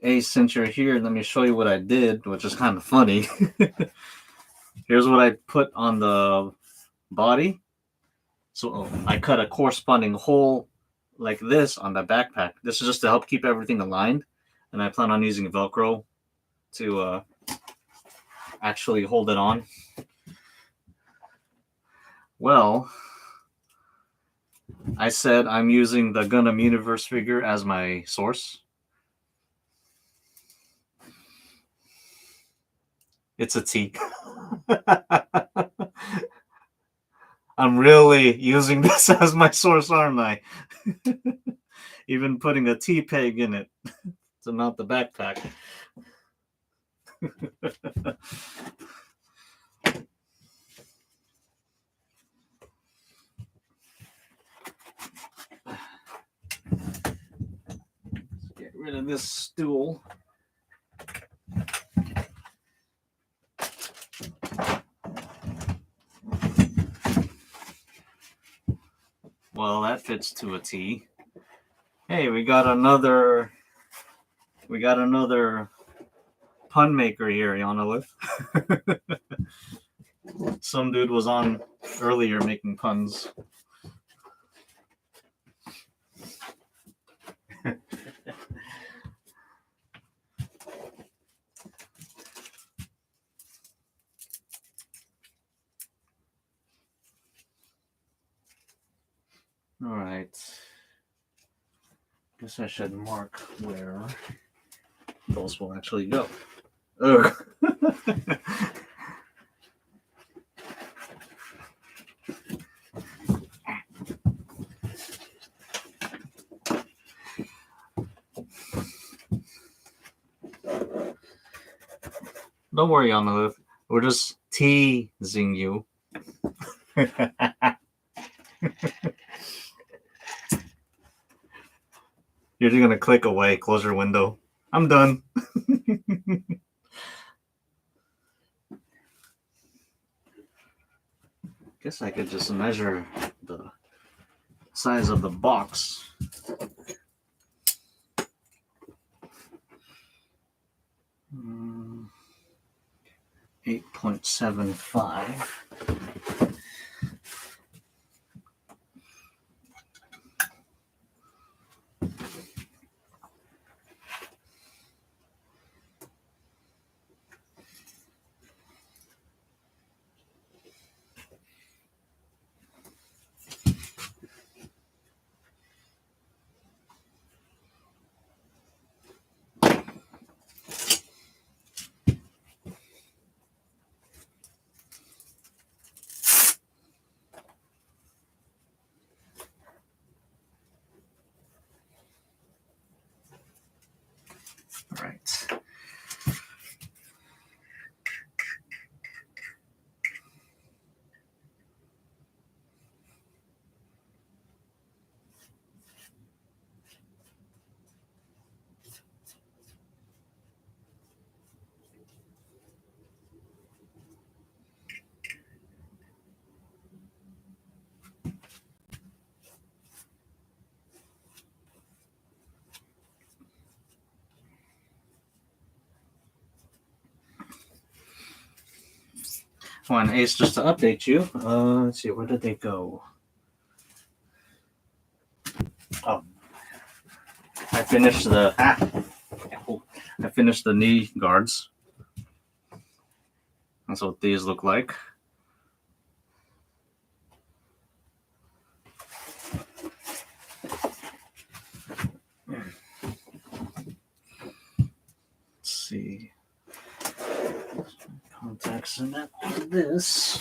since you're here, let me show you what I did, which is kind of funny. Here's what I put on the body. So I cut a corresponding hole like this on the backpack. This is just to help keep everything aligned. And I plan on using Velcro to actually hold it on. Well, I said I'm using the Gundam Universe figure as my source. It's a T. I'm really using this as my source, aren't I? Even putting a T-peg in it to mount the backpack. Let's get rid of this stool. Well, that fits to a T. Hey, we got another pun maker here, Yanalith. Some dude was on earlier making puns. All right. Guess I should mark where those will actually go. Ugh. Don't worry, Amalith. We're just teasing you. You're just gonna click away, close your window. I'm done. Guess I could just measure the size of the box. 8.75. right. One Ace, just to update you. Let's see, where did they go? Oh, I finished the knee guards. That's what these look like. Let's see. Contacts in that this.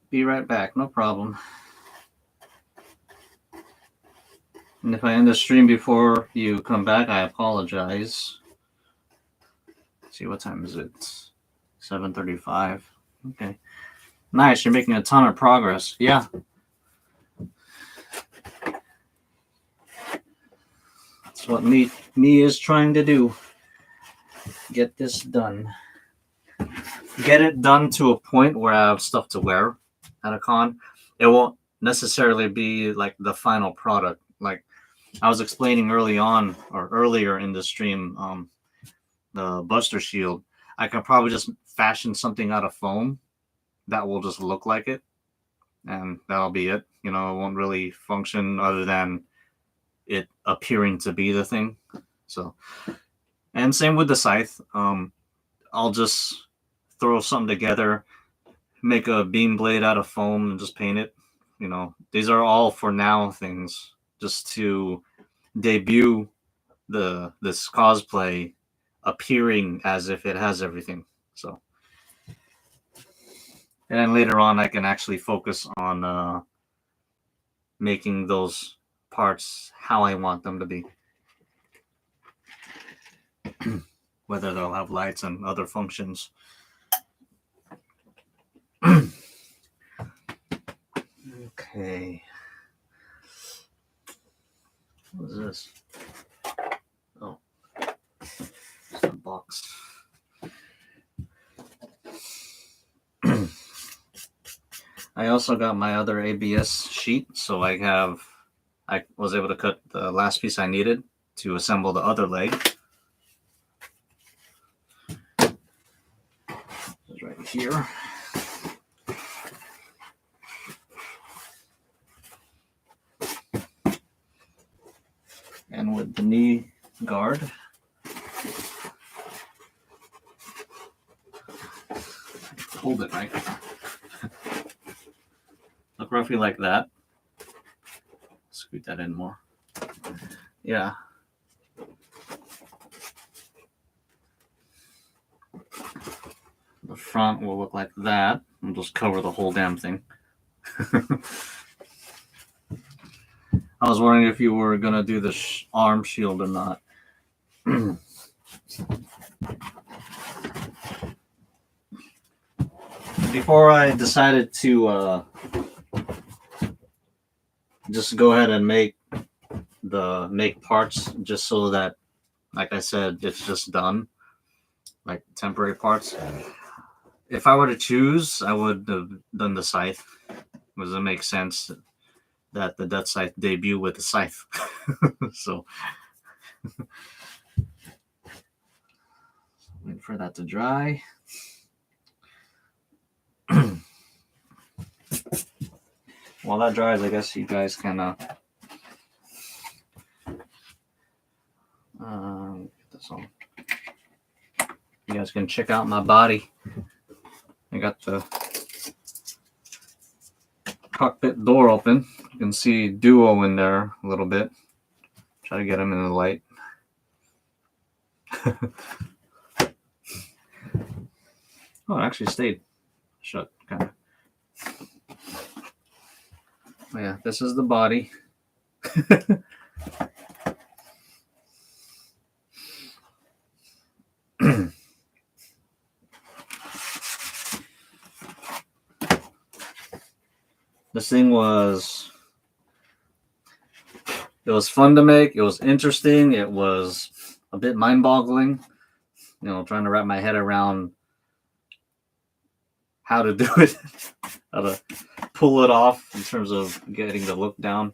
Be right back, no problem. And if I end the stream before you come back, I apologize. Let's see, what time is it? 7:35. Okay. Nice, you're making a ton of progress. Yeah. That's what me is trying to do. Get this done. Get it done to a point where I have stuff to wear at a con. It won't necessarily be like the final product. Like I was explaining earlier in the stream, the Buster Shield, I can probably just fashion something out of foam that will just look like it, and that'll be it. You know, it won't really function other than it appearing to be the thing. So, and same with the scythe. I'll just throw something together, make a beam blade out of foam, and just paint it. You know, these are all for now things, just to debut this cosplay appearing as if it has everything. So, and then later on, I can actually focus on making those parts how I want them to be. Whether they'll have lights and other functions. Okay. What is this? Oh, it's a box. I also got my other ABS sheet, so I was able to cut the last piece I needed to assemble the other leg. It's right here. And with the knee guard, hold it right. Look roughly like that. Scoot that in more. Yeah. The front will look like that. I'll just cover the whole damn thing. I was wondering if you were going to do the arm shield or not. Before I decided to just go ahead and make parts just so that, like I said, it's just done, like temporary parts. If I were to choose, I would have done the scythe, because it makes sense that the Deathscythe debut with the scythe. So wait for that to dry. While that dries, I guess you guys can get this on. You guys can check out my body. I got the cockpit door open. You can see Duo in there a little bit. Try to get him in the light. Oh, it actually stayed shut, kind of. Oh, yeah, this is the body. This thing was fun to make. It was interesting. It was a bit mind-boggling. You know, trying to wrap my head around how to do it, how to pull it off in terms of getting the look down.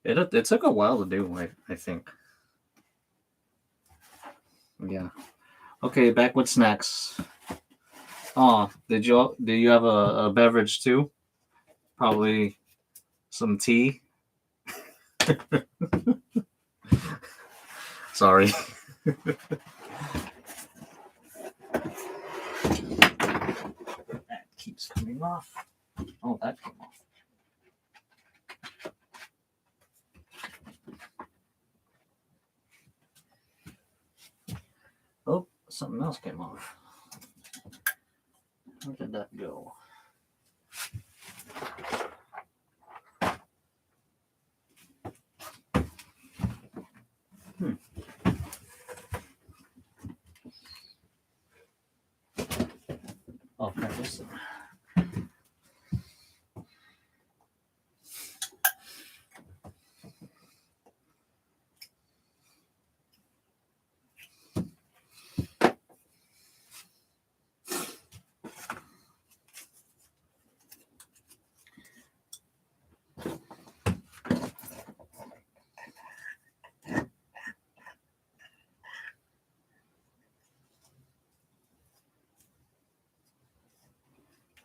It took a while to do, I think. Yeah. Okay, back with snacks. Oh, do you have a beverage too? Probably some tea. Sorry. That keeps coming off. Oh, that came off. Oh, something else came off. Where did that go? Oh, crap, this.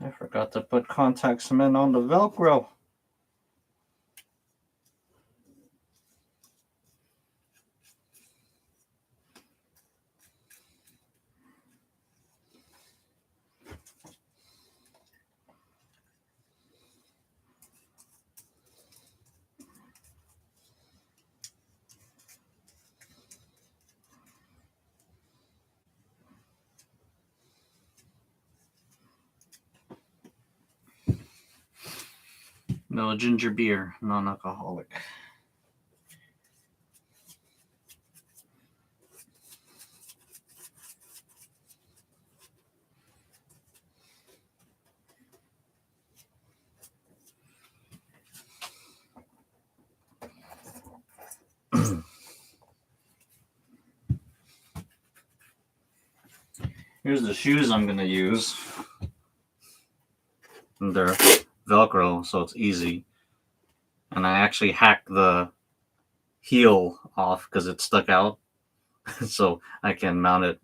I forgot to put contact cement on the Velcro. No ginger beer, non-alcoholic. Here's the shoes I'm going to use. And they're Velcro, so it's easy. And I actually hacked the heel off because it stuck out. So I can mount it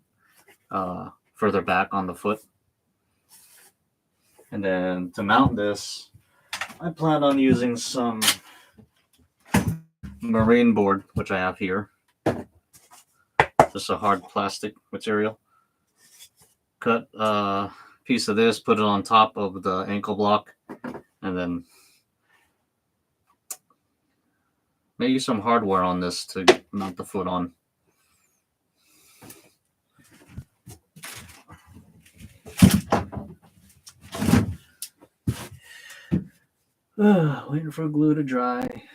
further back on the foot. And then to mount this, I plan on using some marine board, which I have here. Just a hard plastic material. Cut a piece of this, put it on top of the ankle block, and then maybe some hardware on this to mount the foot on. Waiting for glue to dry.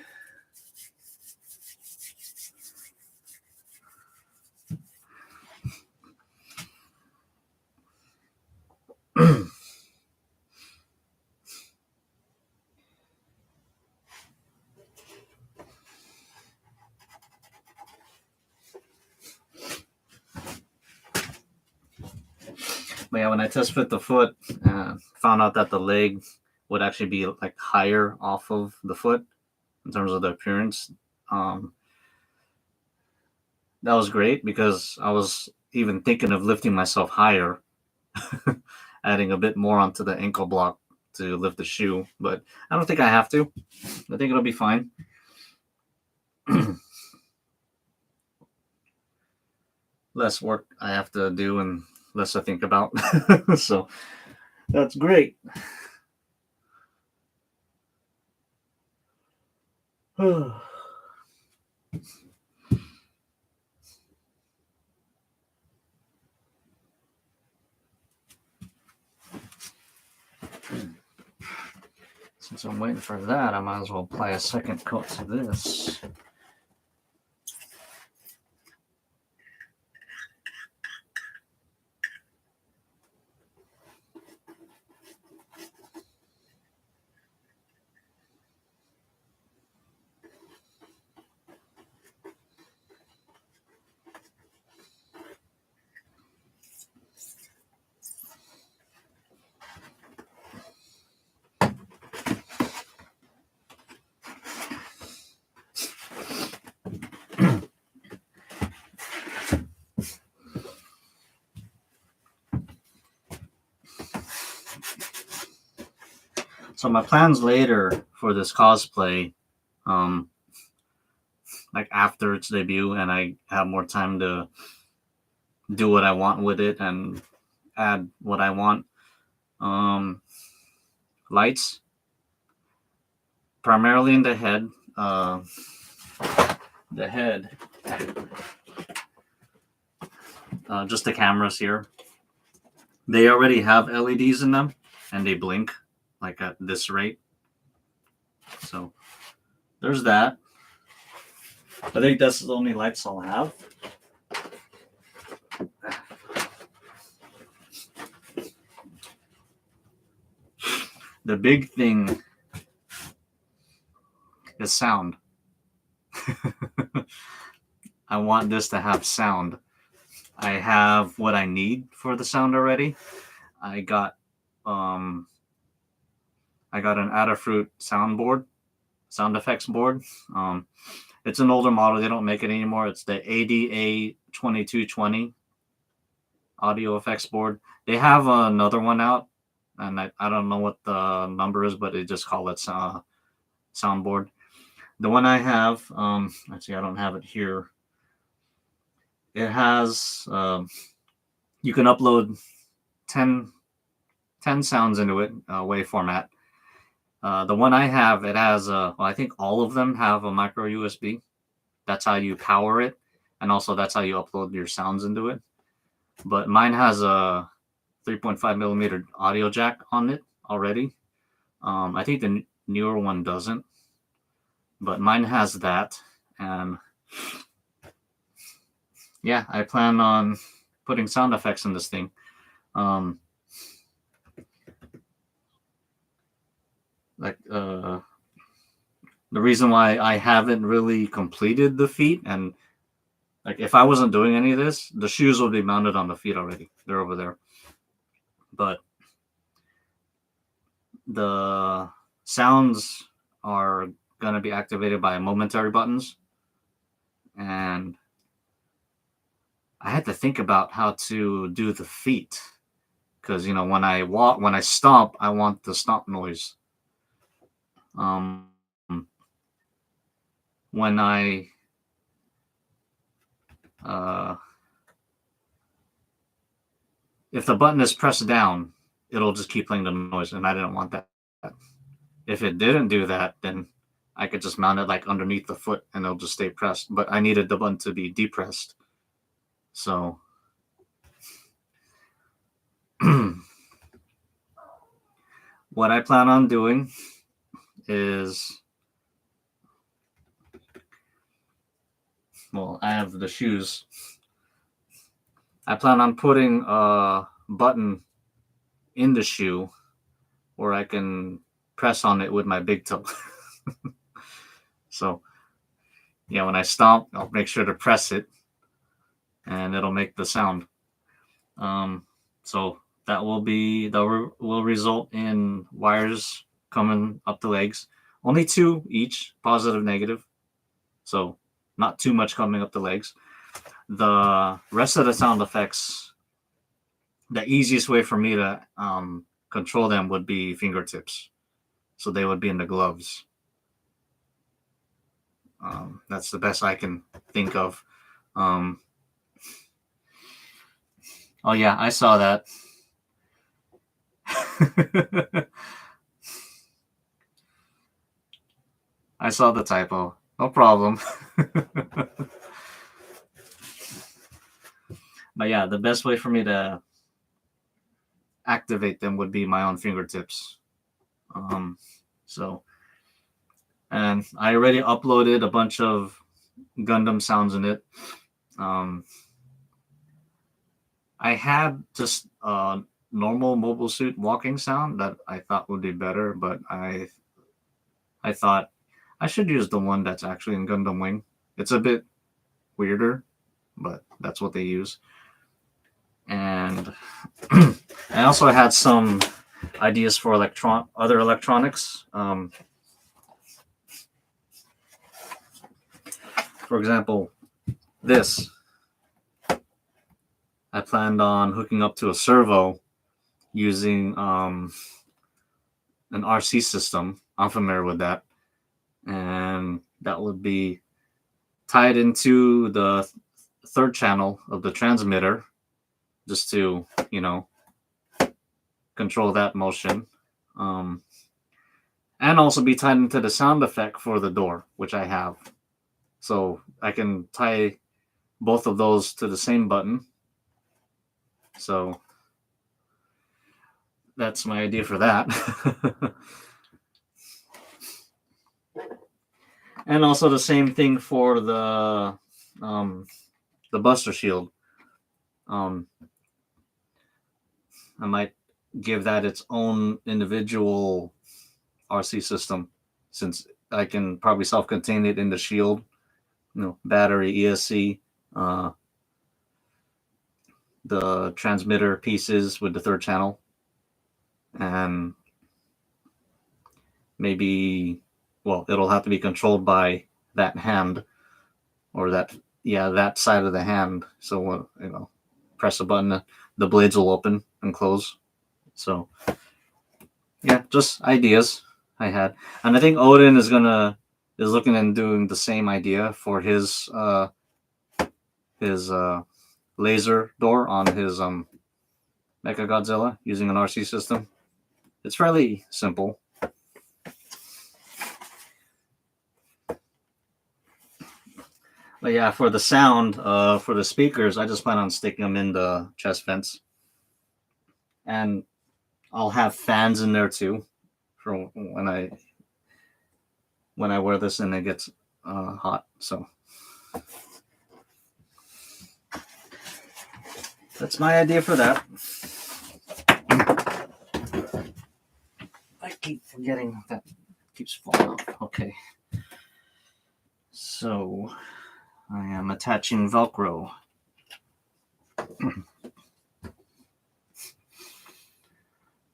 But yeah, when I test fit the foot, found out that the leg would actually be like higher off of the foot in terms of the appearance. That was great because I was even thinking of lifting myself higher, adding a bit more onto the ankle block to lift the shoe. But I don't think I have to. I think it'll be fine. less work I have to do and less to think about. So that's great. Since I'm waiting for that, I might as well apply a second coat to this. So my plans later for this cosplay, like after its debut, and I have more time to do what I want with it and add what I want. Lights, primarily in the head. The head, just the cameras here. They already have LEDs in them, and they blink like at this rate. So there's that. I think that's the only lights I'll have. The big thing is sound. I want this to have sound. I have what I need for the sound already. I got an Adafruit soundboard, sound effects board. It's an older model. They don't make it anymore. It's the ADA2220 audio effects board. They have another one out, and I don't know what the number is, but they just call it soundboard. The one I have, actually I don't have it here. It has you can upload 10 sounds into it, WAV format. The one I have, it has I think all of them have a micro USB. That's how you power it, and also that's how you upload your sounds into it. But mine has a 3.5 millimeter audio jack on it already. I think the newer one doesn't, but mine has that. And yeah, I plan on putting sound effects in this thing. The reason why I haven't really completed the feet, and like if I wasn't doing any of this, the shoes would be mounted on the feet already. They're over there. But the sounds are going to be activated by momentary buttons. And I had to think about how to do the feet. Because, when I stomp, I want the stomp noise. When I if the button is pressed down, it'll just keep playing the noise, and I didn't want that. If it didn't do that, then I could just mount it like underneath the foot, and it'll just stay pressed. But I needed the button to be depressed. So what I plan on doing is, well, I have the shoes. I plan on putting a button in the shoe where I can press on it with my big toe. So, yeah, when I stomp, I'll make sure to press it, and it'll make the sound. So that will result in wires coming up the legs. Only 2 each, positive, negative. So not too much coming up the legs. The rest of the sound effects, the easiest way for me to control them would be fingertips. So they would be in the gloves. That's the best I can think of. Oh yeah, I saw that. I saw the typo. No problem. But yeah, the best way for me to activate them would be my own fingertips. So, and I already uploaded a bunch of Gundam sounds in it. I had just a normal mobile suit walking sound that I thought would be better, but I thought I should use the one that's actually in Gundam Wing. It's a bit weirder, but that's what they use. And I also had some ideas for other electronics. For example, this. I planned on hooking up to a servo using an RC system. I'm familiar with that. And that would be tied into the third channel of the transmitter just to, control that motion. And also be tied into the sound effect for the door, which I have. So I can tie both of those to the same button. So that's my idea for that. And also the same thing for the Buster Shield. I might give that its own individual RC system, since I can probably self-contain it in the shield. Battery, ESC, the transmitter pieces with the third channel, and maybe, it'll have to be controlled by that hand, or that side of the hand. So press a button, the blades will open and close. So yeah, just ideas I had. And I think Odin is looking and doing the same idea for his laser door on his Mechagodzilla using an RC system. It's fairly simple. But yeah, for the sound, for the speakers, I just plan on sticking them in the chest vents. And I'll have fans in there too, for when I wear this and it gets hot. So that's my idea for that. I keep forgetting that keeps falling off. Okay. So I am attaching Velcro.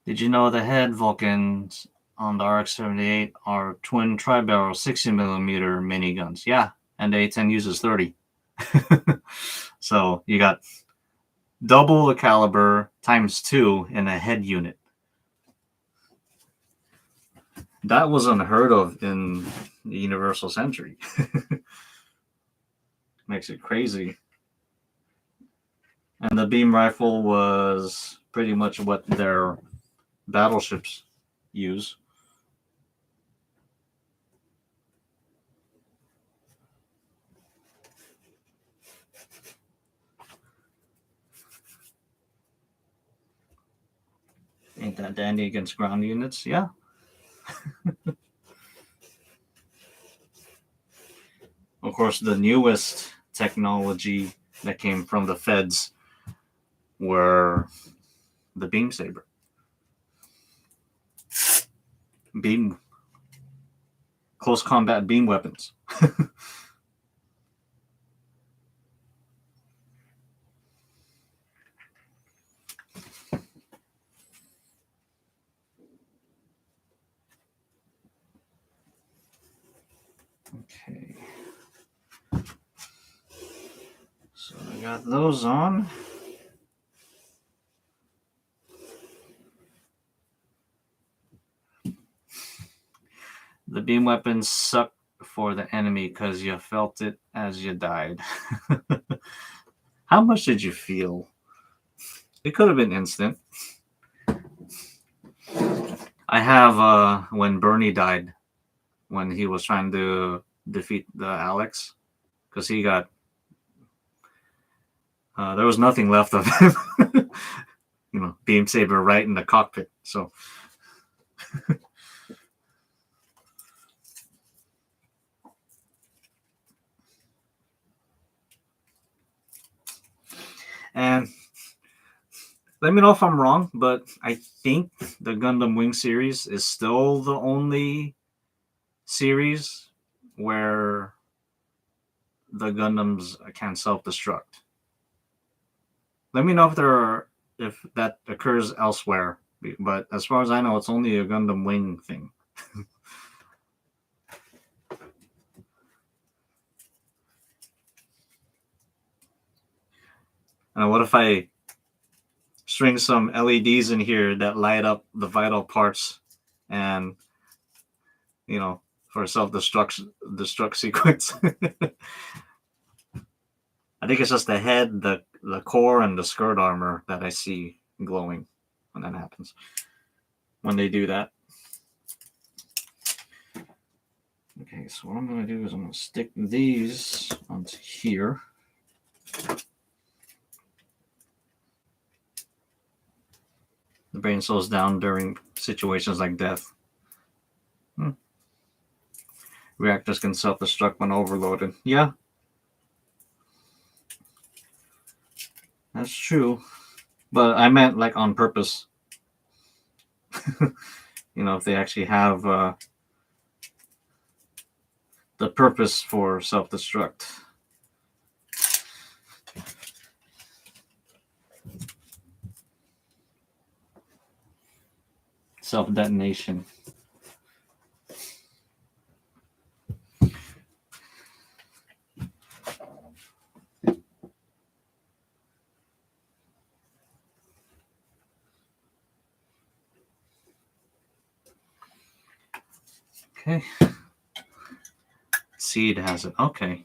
Did you know the head Vulcans on the RX-78 are twin tri-barrel 60mm miniguns? Yeah, and the A-10 uses 30. So you got double the caliber times 2 in a head unit. That was unheard of in the Universal Century. Makes it crazy. And the beam rifle was pretty much what their battleships use. Ain't that dandy against ground units? Yeah. Of course, the newest technology that came from the feds were the beam saber. Close combat beam weapons. Okay. So I got those on. The beam weapons suck for the enemy because you felt it as you died. How much did you feel? It could have been instant. I have when Bernie died, when he was trying to defeat the Alex, because he got there was nothing left of him. Beam saber right in the cockpit. So and let me know if I'm wrong, but I think the Gundam Wing series is still the only series where the Gundams can self-destruct. Let me know if that occurs elsewhere. But as far as I know, it's only a Gundam Wing thing. What if I string some LEDs in here that light up the vital parts, and for a self-destruct sequence? I think it's just the head, the core, and the skirt armor that I see glowing when that happens. When they do that. Okay, so what I'm going to do is I'm going to stick these onto here. The brain slows down during situations like death. Reactors can self-destruct when overloaded. Yeah. That's true. But I meant like on purpose. If they actually have the purpose for self-destruct. Self-detonation. Okay. Seed has it. Okay.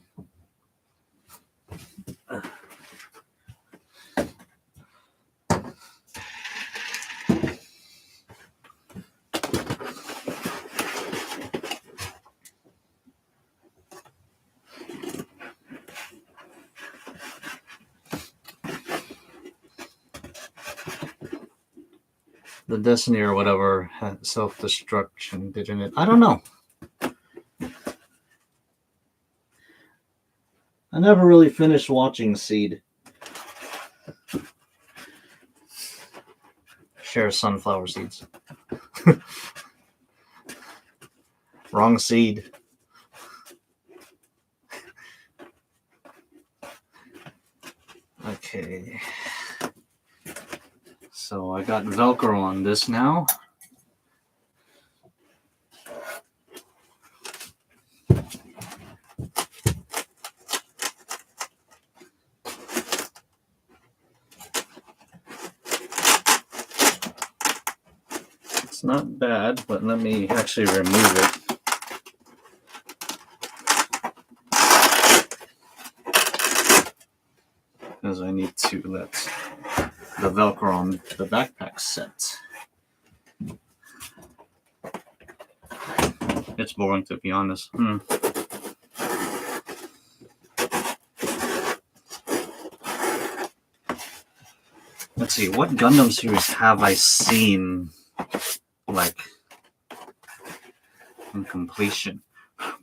The Destiny or whatever had self-destruction, didn't it? I don't know. I never really finished watching Seed. Share sunflower seeds. Wrong seed. Okay. So I got Velcro on this now. It's not bad, but let me actually remove it. Because I need to let the Velcro on the backpack set. It's boring, to be honest. Let's see, what Gundam series have I seen, like, in completion?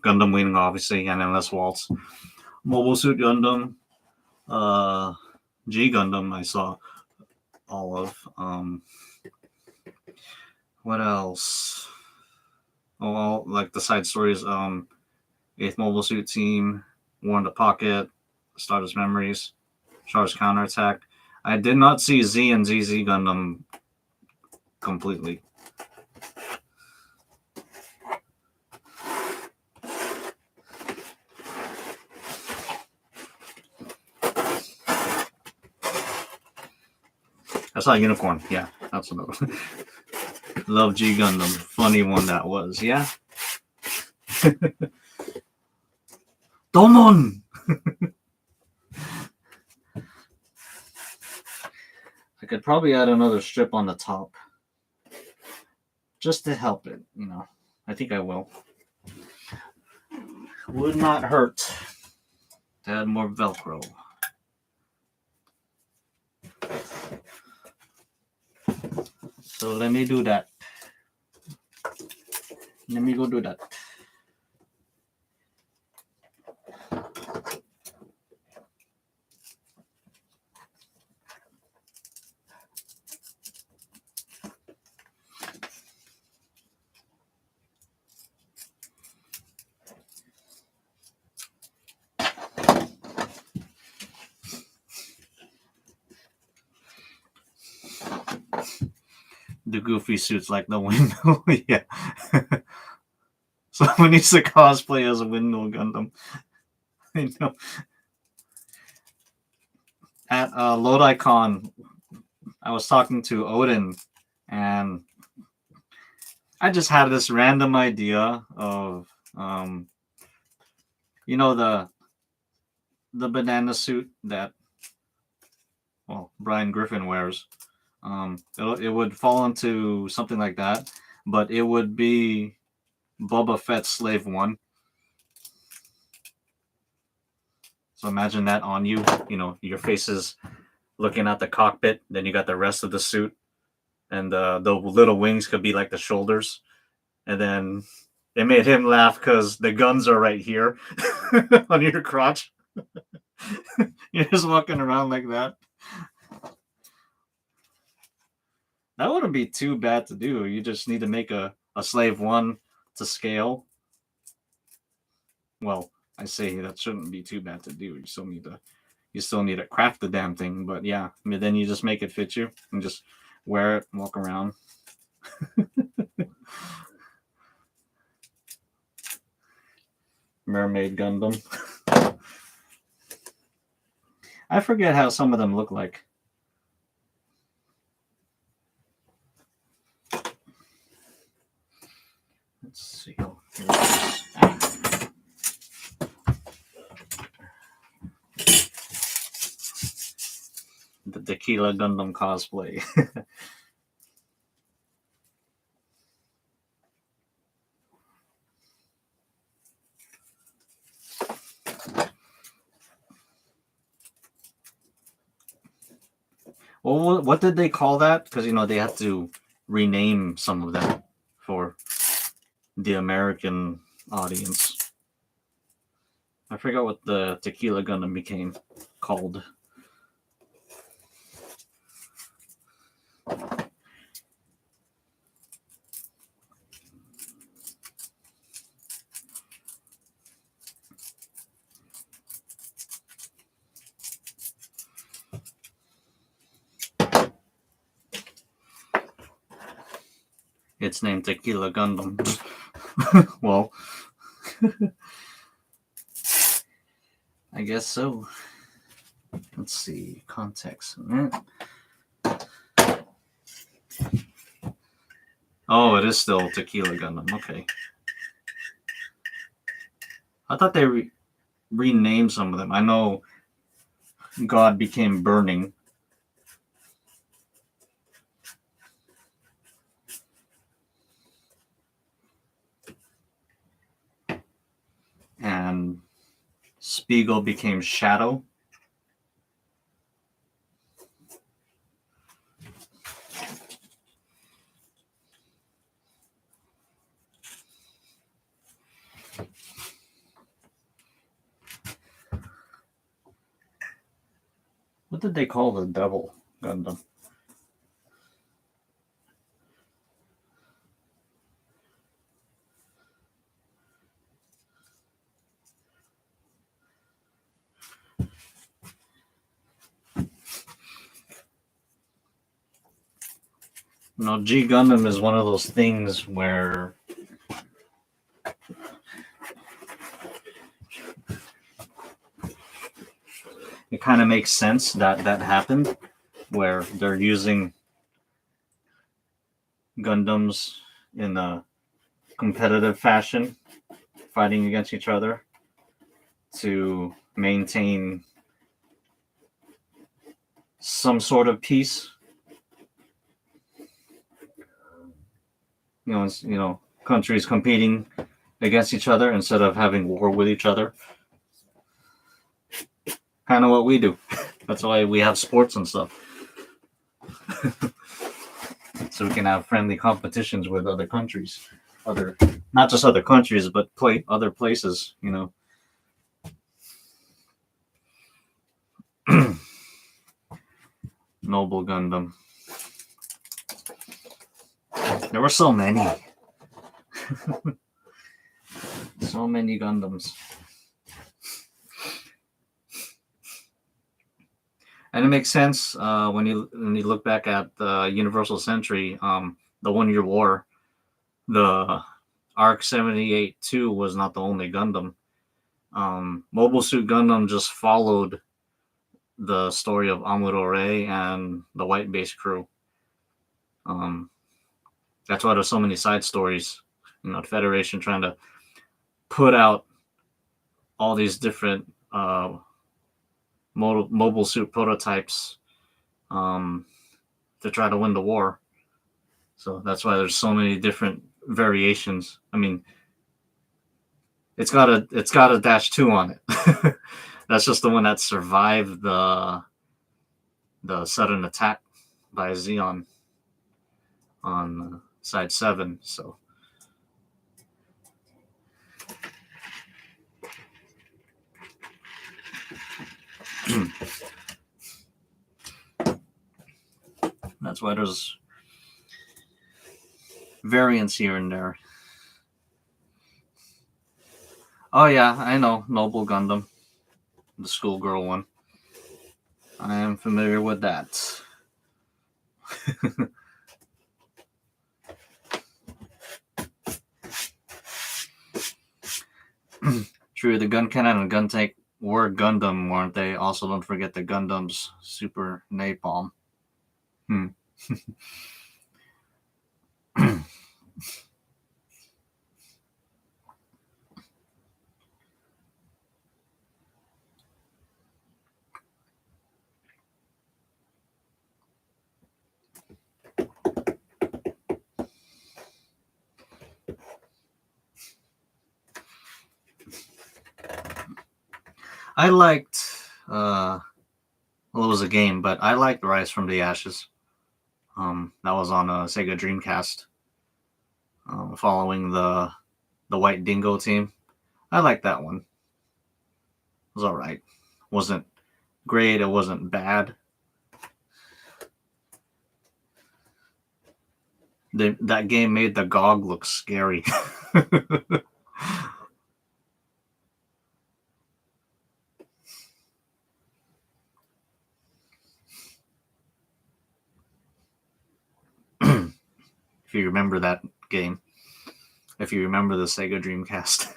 Gundam Wing, obviously, and Endless Waltz. Mobile Suit Gundam, G Gundam, I saw all of. What else? Oh, well, like the side stories. 8th Mobile Suit Team, War in the Pocket, Stardust Memories, Char's Counterattack. I did not see Z and ZZ Gundam completely. I saw Unicorn. Yeah, that's another one. Love G Gundam. Funny one that was. Yeah. Domon! I could probably add another strip on the top just to help it, you know. I think I will. Would not hurt to add more Velcro. So let me do that. Let me go do that. The goofy suit's like the window. Yeah. Someone needs to cosplay as a windmill Gundam. I know. At Lodi Con, I was talking to Odin, and I just had this random idea of, you know, the banana suit that, well, Brian Griffin wears. It would fall into something like that, but it would be Boba Fett's Slave 1. So imagine that on you. You know, your face is looking at the cockpit, then you got the rest of the suit, and the little wings could be like the shoulders. And then it made him laugh because the guns are right here on your crotch. You're just walking around like that. That wouldn't be too bad to do. You just need to make a Slave 1 to scale. Well, I say that shouldn't be too bad to do. You still need to craft the damn thing. But yeah, I mean, then you just make it fit you and just wear it, walk around. Mermaid Gundam. I forget how some of them look like. Let's see. Oh, here it is. The Tequila Gundam Cosplay. Well, what did they call that? Because, you know, they had to rename some of them for the American audience. I forgot what the Tequila Gundam became called. It's named Tequila Gundam. Well, I guess so. Let's see. Context. Oh, it is still Tequila Gundam. Okay. I thought they renamed some of them. I know God became Burning. And Spiegel became Shadow. What did they call the Devil Gundam? No, G Gundam is one of those things where it kind of makes sense that that happened, where they're using Gundams in a competitive fashion, fighting against each other to maintain some sort of peace countries competing against each other instead of having war with each other. Kind of what we do. That's why we have sports and stuff. So we can have friendly competitions with other countries, not just other countries, but other places. Noble Gundam. There were so many. So many Gundams. And it makes sense when you look back at the Universal Century, the 1 Year War, the ARC 78-2 was not the only Gundam. Mobile Suit Gundam just followed the story of Amuro Ray and the White Base crew. That's why there's so many side stories. The Federation trying to put out all these different mobile suit prototypes to try to win the war. So that's why there's so many different variations. I mean, it's got a -2 on it. That's just the one that survived the sudden attack by Zeon on side 7. So that's why there's variants here and there. Oh yeah, I know Noble Gundam, the schoolgirl one. I am familiar with that. True, the gun cannon and gun tank were Gundam, weren't they? Also, don't forget the Gundam's super napalm. I liked, well, it was a game, but I liked Rise from the Ashes. That was on a Sega Dreamcast, following the White Dingo team. I liked that one. It was all right. Wasn't great. It wasn't bad. That game made the GOG look scary. If you remember that game. If you remember the Sega Dreamcast.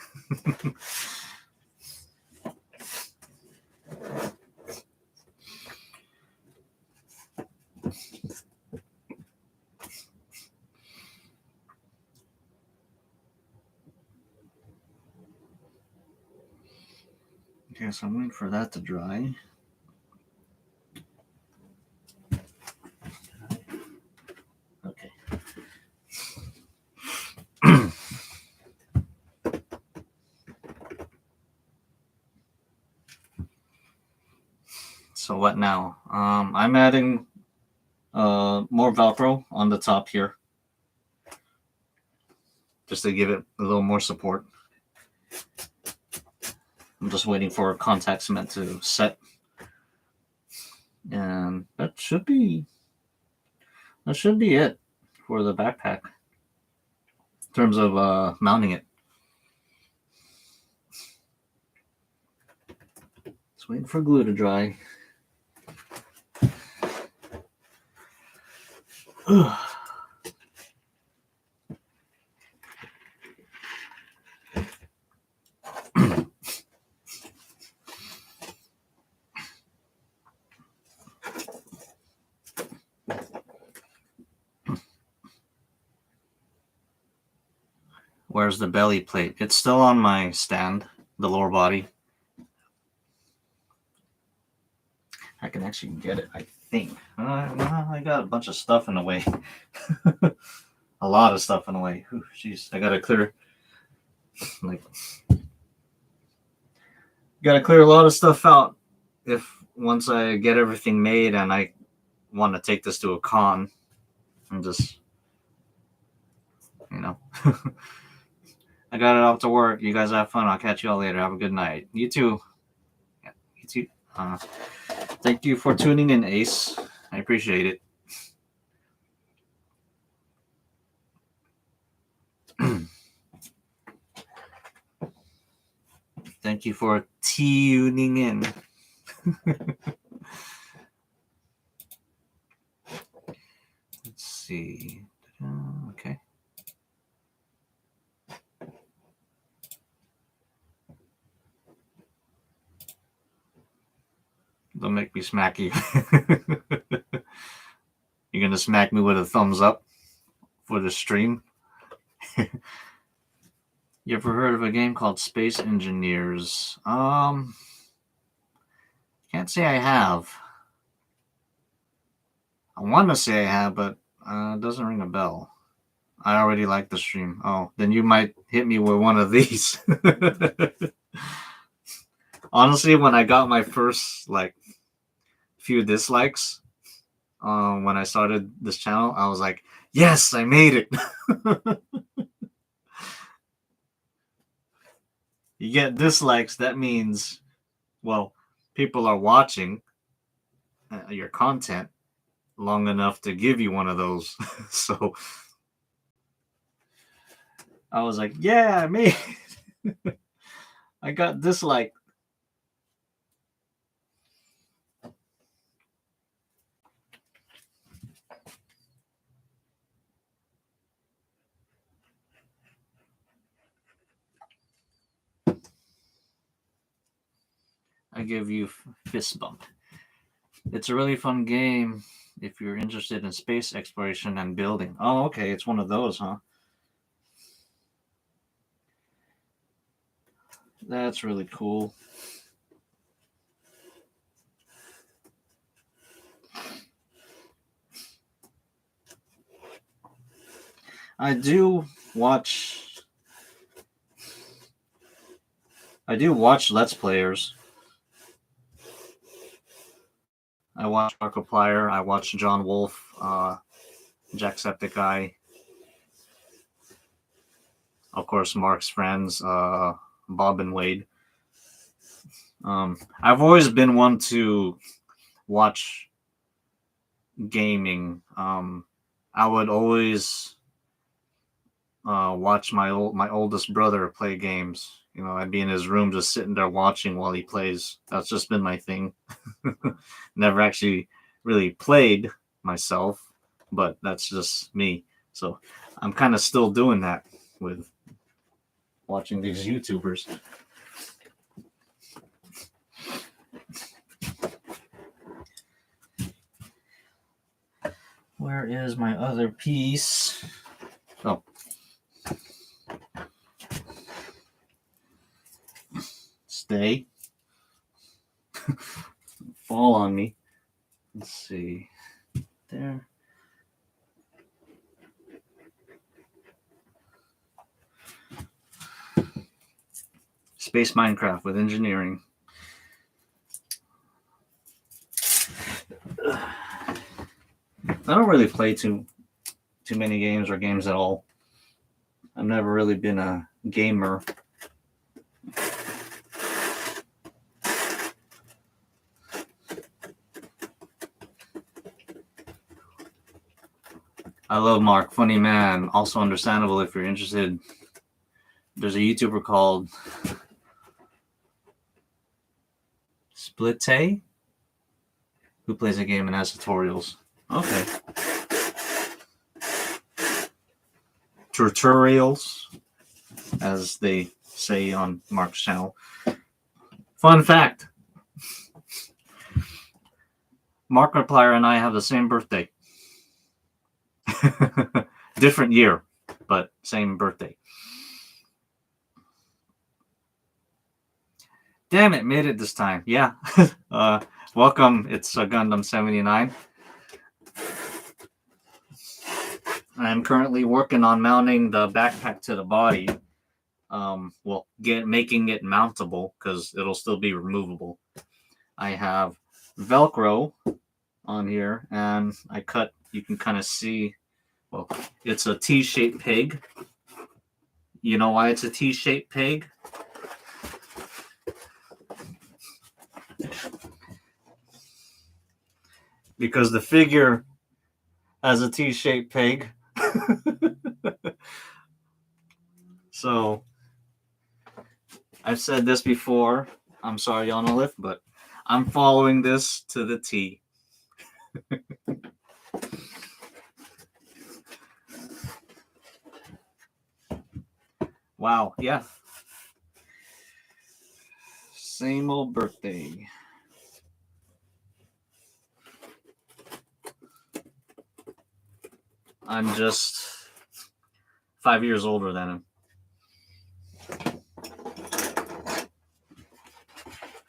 Okay, so I'm waiting for that to dry. Okay. So what now? I'm adding more Velcro on the top here, just to give it a little more support. I'm just waiting for contact cement to set, and that should be it for the backpack in terms of mounting it. Just waiting for glue to dry. Where's the belly plate? It's still on my stand, the lower body. I can actually get it, I think. I got a bunch of stuff in the way. a lot of stuff in the way. Jeez, I gotta clear like gotta clear a lot of stuff out if once I get everything made and I want to take this to a con and just I got it off to work. You guys have fun. I'll catch you all later. Have a good night. You too. Yeah, you too. Thank you for tuning in, Ace. I appreciate it. Thank you for tuning in. Let's see. Okay. Don't make me smack you. You're gonna smack me with a thumbs up for the stream. You ever heard of a game called Space Engineers? Can't say I have. I want to say I have, but it doesn't ring a bell. I already like the stream. Oh, then you might hit me with one of these. Honestly, when I got my first few dislikes when I started this channel, I was like, yes, I made it. You get dislikes, that means, well, people are watching your content long enough to give you one of those. So I was like, yeah, I made it. I got disliked. I give you fist bump. It's a really fun game if you're interested in space exploration and building. Oh, okay. It's one of those, huh? That's really cool. I do watch Let's Players. I watch Markiplier. I watch John Wolf, Jacksepticeye. Of course, Mark's friends, Bob and Wade. I've always been one to watch gaming. I would always watch my oldest brother play games. I'd be in his room just sitting there watching while he plays. That's just been my thing. Never actually really played myself, but that's just me. So I'm kind of still doing that with watching these YouTubers. Where is my other piece? Oh. Stay. Fall on me. Let's see. There. Space Minecraft with engineering. I don't really play too many games or games at all. I've never really been a gamer. I love Mark, funny man. Also understandable if you're interested. There's a YouTuber called Splitte who plays a game and has tutorials. Okay. Tutorials, as they say on Mark's channel. Fun fact. Markiplier and I have the same birthday. Different year, but same birthday. Damn it, made it this time. Yeah. Welcome. It's Gundam 79. I'm currently working on mounting the backpack to the body. Making it mountable because it'll still be removable. I have Velcro on here, and I cut. You can kind of see. Well, it's a T-shaped peg. You know why it's a T-shaped peg? Because the figure has a T-shaped peg. So, I've said this before. I'm sorry, Yonolith, but I'm following this to the T. Wow, yeah. Same old birthday. I'm just 5 years older than him.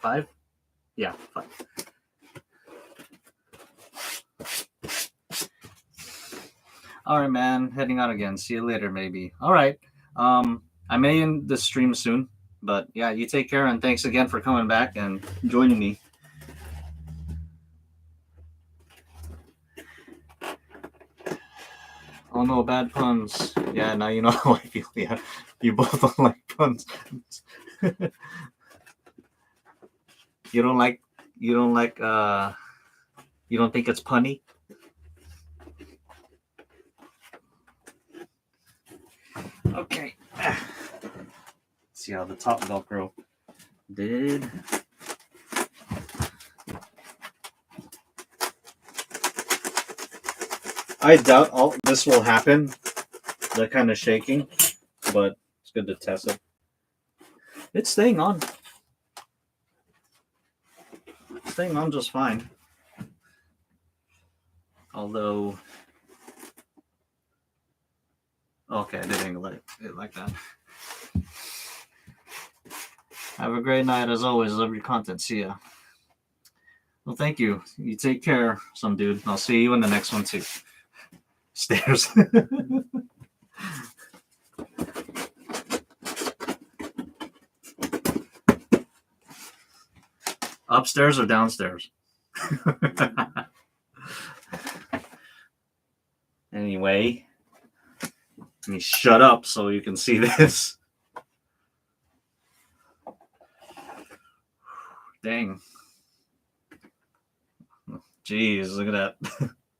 5? Yeah, 5. All right, man. Heading out again. See you later, maybe. All right. I may end the stream soon, but yeah, you take care, and thanks again for coming back and joining me. Oh no, bad puns. Yeah, now you know how I feel. Yeah, you both don't like puns. You don't like. You don't think it's punny? Okay. See how the top Velcro did. I doubt all this will happen. They're kind of shaking, but it's good to test it. It's staying on. It's staying on just fine. Although, okay, I didn't let it like that. Have a great night as always. Love your content. See ya. Well, thank you. You take care, some dude. I'll see you in the next one too. Stairs. Upstairs or downstairs? Anyway, let me shut up so you can see this. Dang. Jeez, look at that.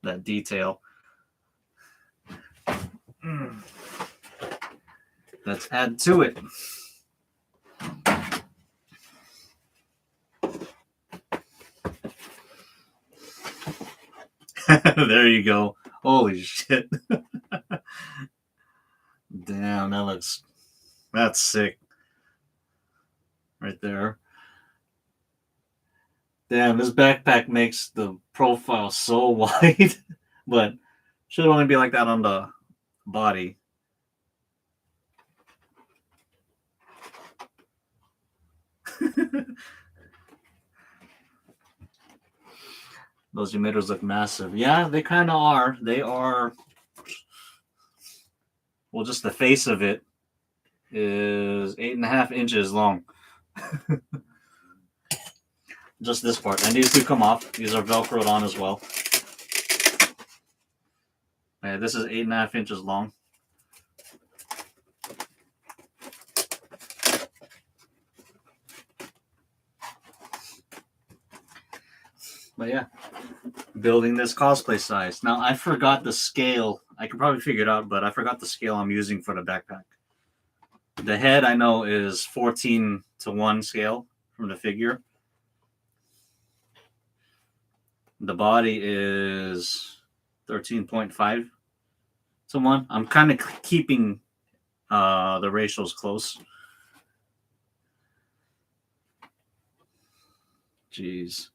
That detail. Let's add to it. There you go. Holy shit. Damn, that's sick. Right there. Damn, this backpack makes the profile so wide, but should only be like that on the body. Those emitters look massive. Yeah, they kind of are. They are. Well, just the face of it is 8.5 inches long. Just this part. And these do come off. These are Velcroed on as well. Yeah, this is 8.5 inches long. But yeah, building this cosplay size. Now, I forgot the scale. I could probably figure it out, but I forgot the scale I'm using for the backpack. The head, I know, is 14:1 scale from the figure. The body is 13.5:1. I'm kind of keeping the ratios close. Jeez.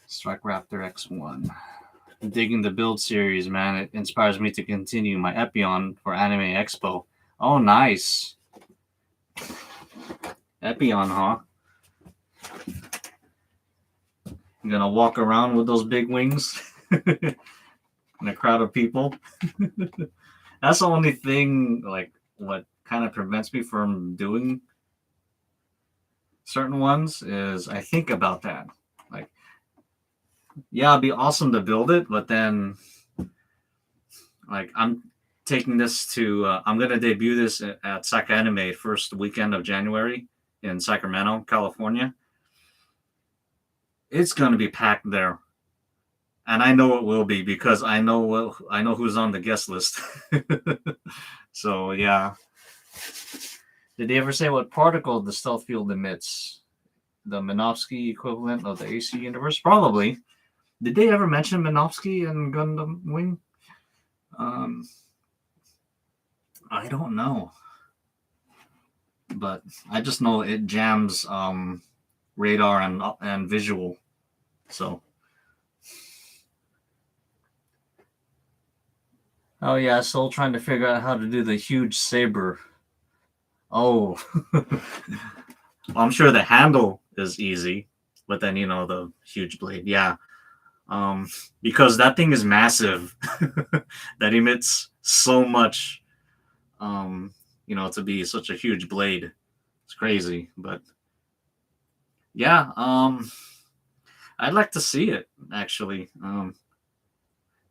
Strike Raptor X1. Digging the build series, man. It inspires me to continue my Epion for Anime Expo. Oh, nice. Epion, huh? You're gonna walk around with those big wings in a crowd of people. That's the only thing, like, what kind of prevents me from doing certain ones is I think about that. Like, yeah, it'd be awesome to build it, but then, like, I'm taking this to, I'm gonna debut this at Saka Anime first weekend of January in Sacramento, California. It's gonna be packed there, and I know it will be because I know who's on the guest list. So yeah. Did they ever say what particle the stealth field emits? The Minovsky equivalent of the AC universe? Probably. Did they ever mention Minovsky and Gundam Wing? Um, I don't know, but I just know it jams radar and visual. So. Oh yeah, still trying to figure out how to do the huge saber. Oh. I'm sure the handle is easy, but then the huge blade, yeah. Because that thing is massive. That emits so much, to be such a huge blade. It's crazy, but yeah, I'd like to see it actually.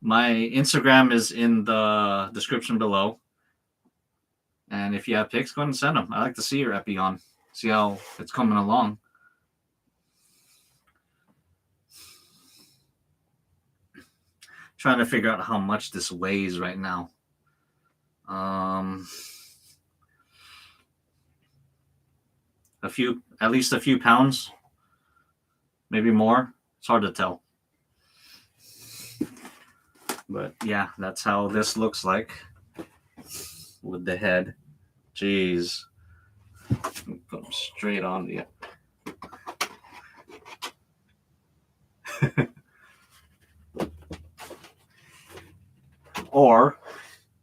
My Instagram is in the description below, and if you have pics, go ahead and send them. I like to see your Epion, see how it's coming along. Trying to figure out how much this weighs right now. At least a few pounds, maybe more. It's hard to tell. But yeah, that's how this looks like with the head. Jeez. Put them straight on you. Or,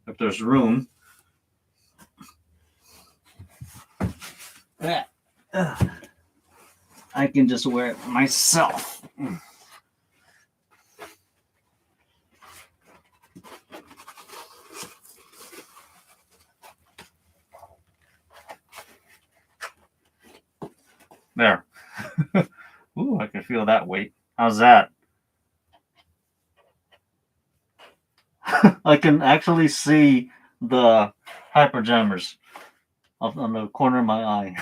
if there's room, I can just wear it myself. There. Ooh, I can feel that weight. How's that? I can actually see the hyperjammers on the corner of my eye.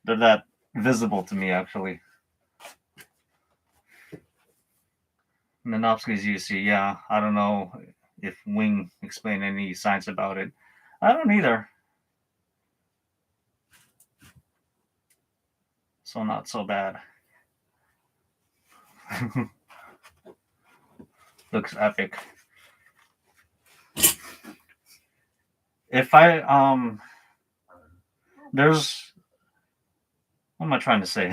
They're that visible to me, actually. Minovsky's UC, yeah. I don't know if Wing explained any science about it. I don't either. So not so bad. Looks epic. If I there's what am I trying to say?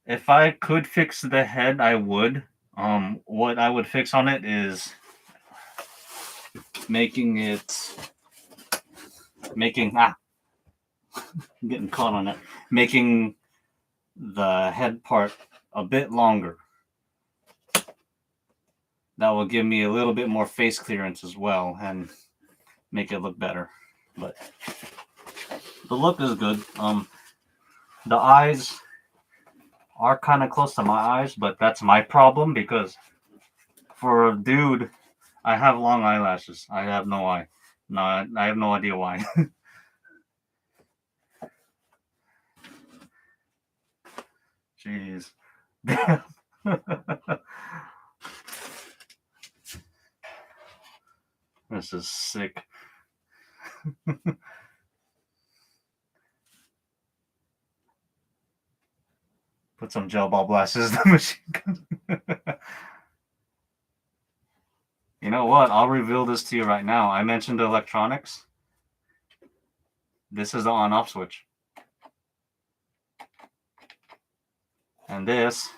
If I could fix the head, I would. What I would fix on it is making I'm getting caught on it. Making the head part a bit longer. That will give me a little bit more face clearance as well and make it look better. But the look is good. The eyes are kind of close to my eyes, but that's my problem because for a dude, I have long eyelashes. I have no eye. No, I have no idea why. Jeez. This is sick. Put some gel ball blasters in the machine gun. You know what? I'll reveal this to you right now. I mentioned electronics. This is the on-off switch. And this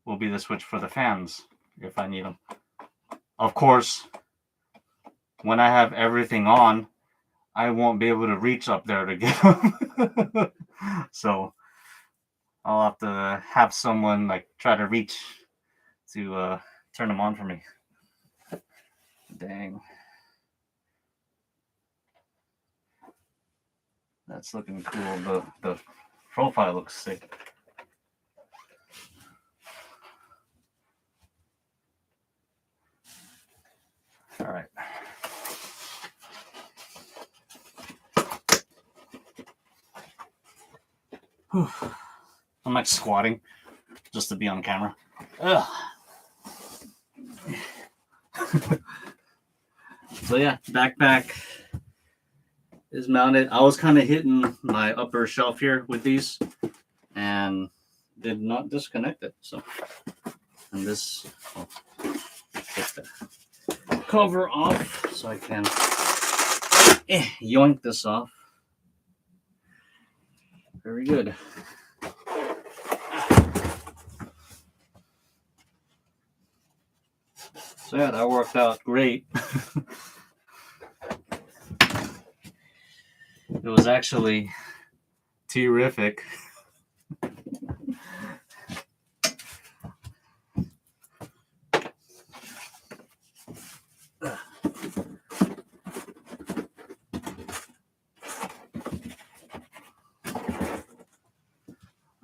will be the switch for the fans if I need them. Of course, when I have everything on, I won't be able to reach up there to get them. So I'll have to have someone like try to reach to turn them on for me. Dang. That's looking cool. The profile looks sick. All right. Whew. I'm like squatting just to be on camera. Ugh. So yeah, backpack is mounted. I was kind of hitting my upper shelf here with these and did not disconnect it. So, and this, I'll get the cover off so I can yoink this off. Very good. So yeah, that worked out great. It was actually terrific.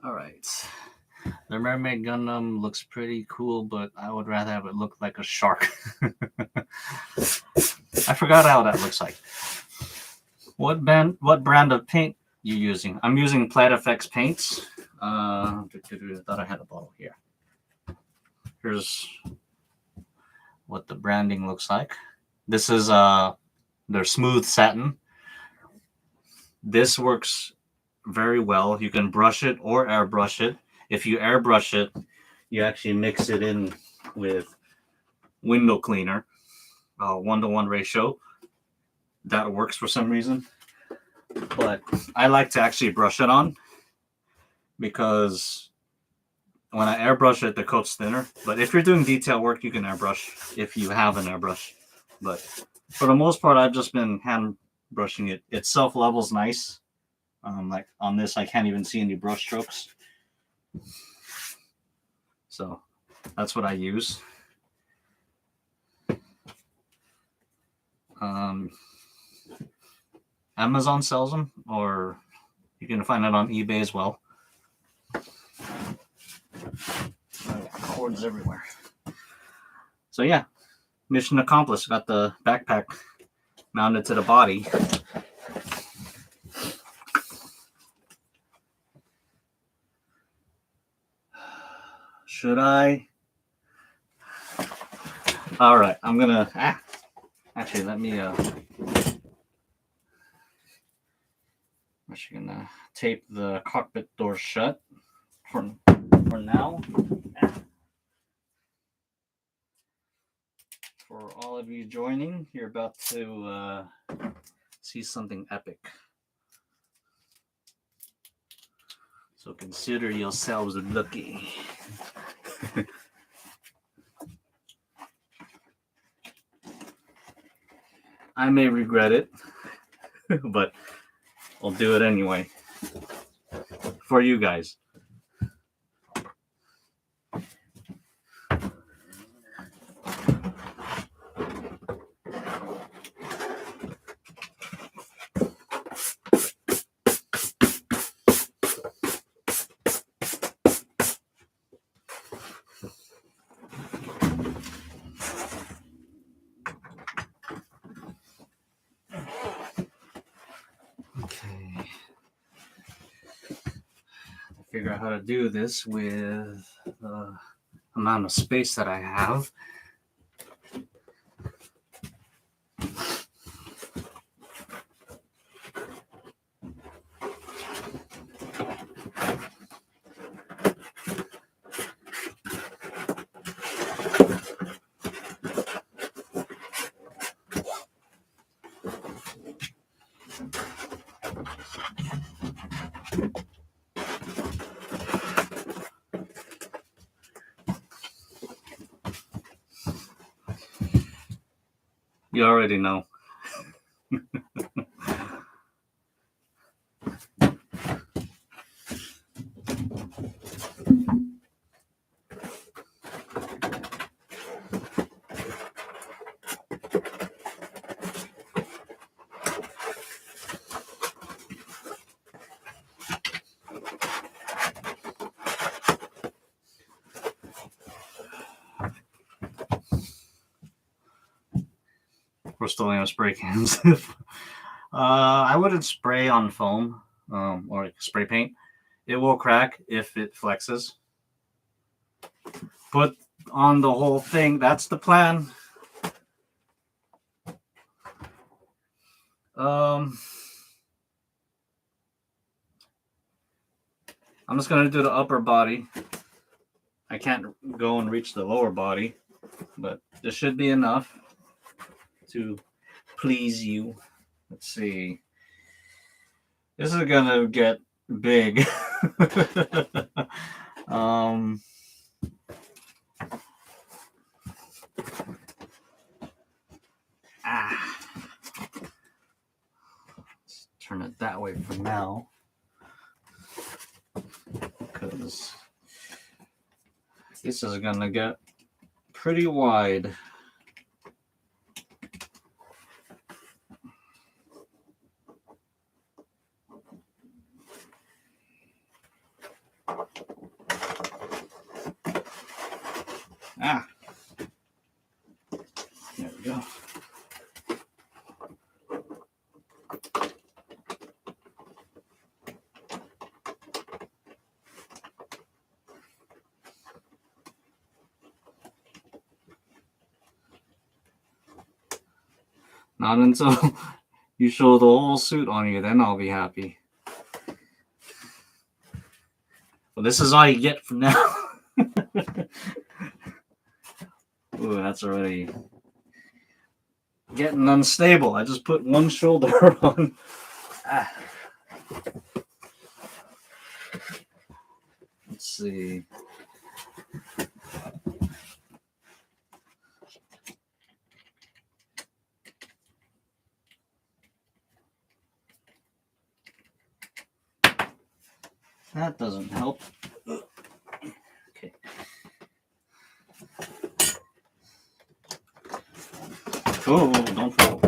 All right. The Mermaid Gundam looks pretty cool, but I would rather have it look like a shark. I forgot how that looks like. What brand of paint you using? I'm using Plat FX paints. I thought I had a bottle here. Here's what the branding looks like. This is their smooth satin. This works very well. You can brush it or airbrush it. If you airbrush it, you actually mix it in with window cleaner, 1-to-1 ratio. That works for some reason. But I like to actually brush it on because when I airbrush it, the coat's thinner. But if you're doing detail work, you can airbrush if you have an airbrush. But for the most part, I've just been hand brushing it. It self-levels nice. Like on this, I can't even see any brush strokes. So that's what I use. Amazon sells them, or you can find it on eBay as well. Cords everywhere. So yeah, mission accomplished. Got the backpack mounted to the body. Should I? All right, I'm gonna actually let me I'm actually gonna tape the cockpit door shut for now. For all of you joining, you're about to see something epic. So consider yourselves lucky. I may regret it, but I'll do it anyway. For you guys. Okay. Figure out how to do this with the amount of space that I have. You already know. We're still gonna spray cans. I wouldn't spray on foam or like spray paint. It will crack if it flexes. Put on the whole thing. That's the plan. I'm just gonna do the upper body. I can't go and reach the lower body, but this should be enough to please you. Let's see. This is gonna get big. Let's turn it that way for now, because this is gonna get pretty wide. There we go. Not until you show the whole suit on you, then I'll be happy. Well, this is all you get for now. Ooh, that's already getting unstable. I just put one shoulder on. Let's see. That doesn't help. Okay. Oh, don't fall.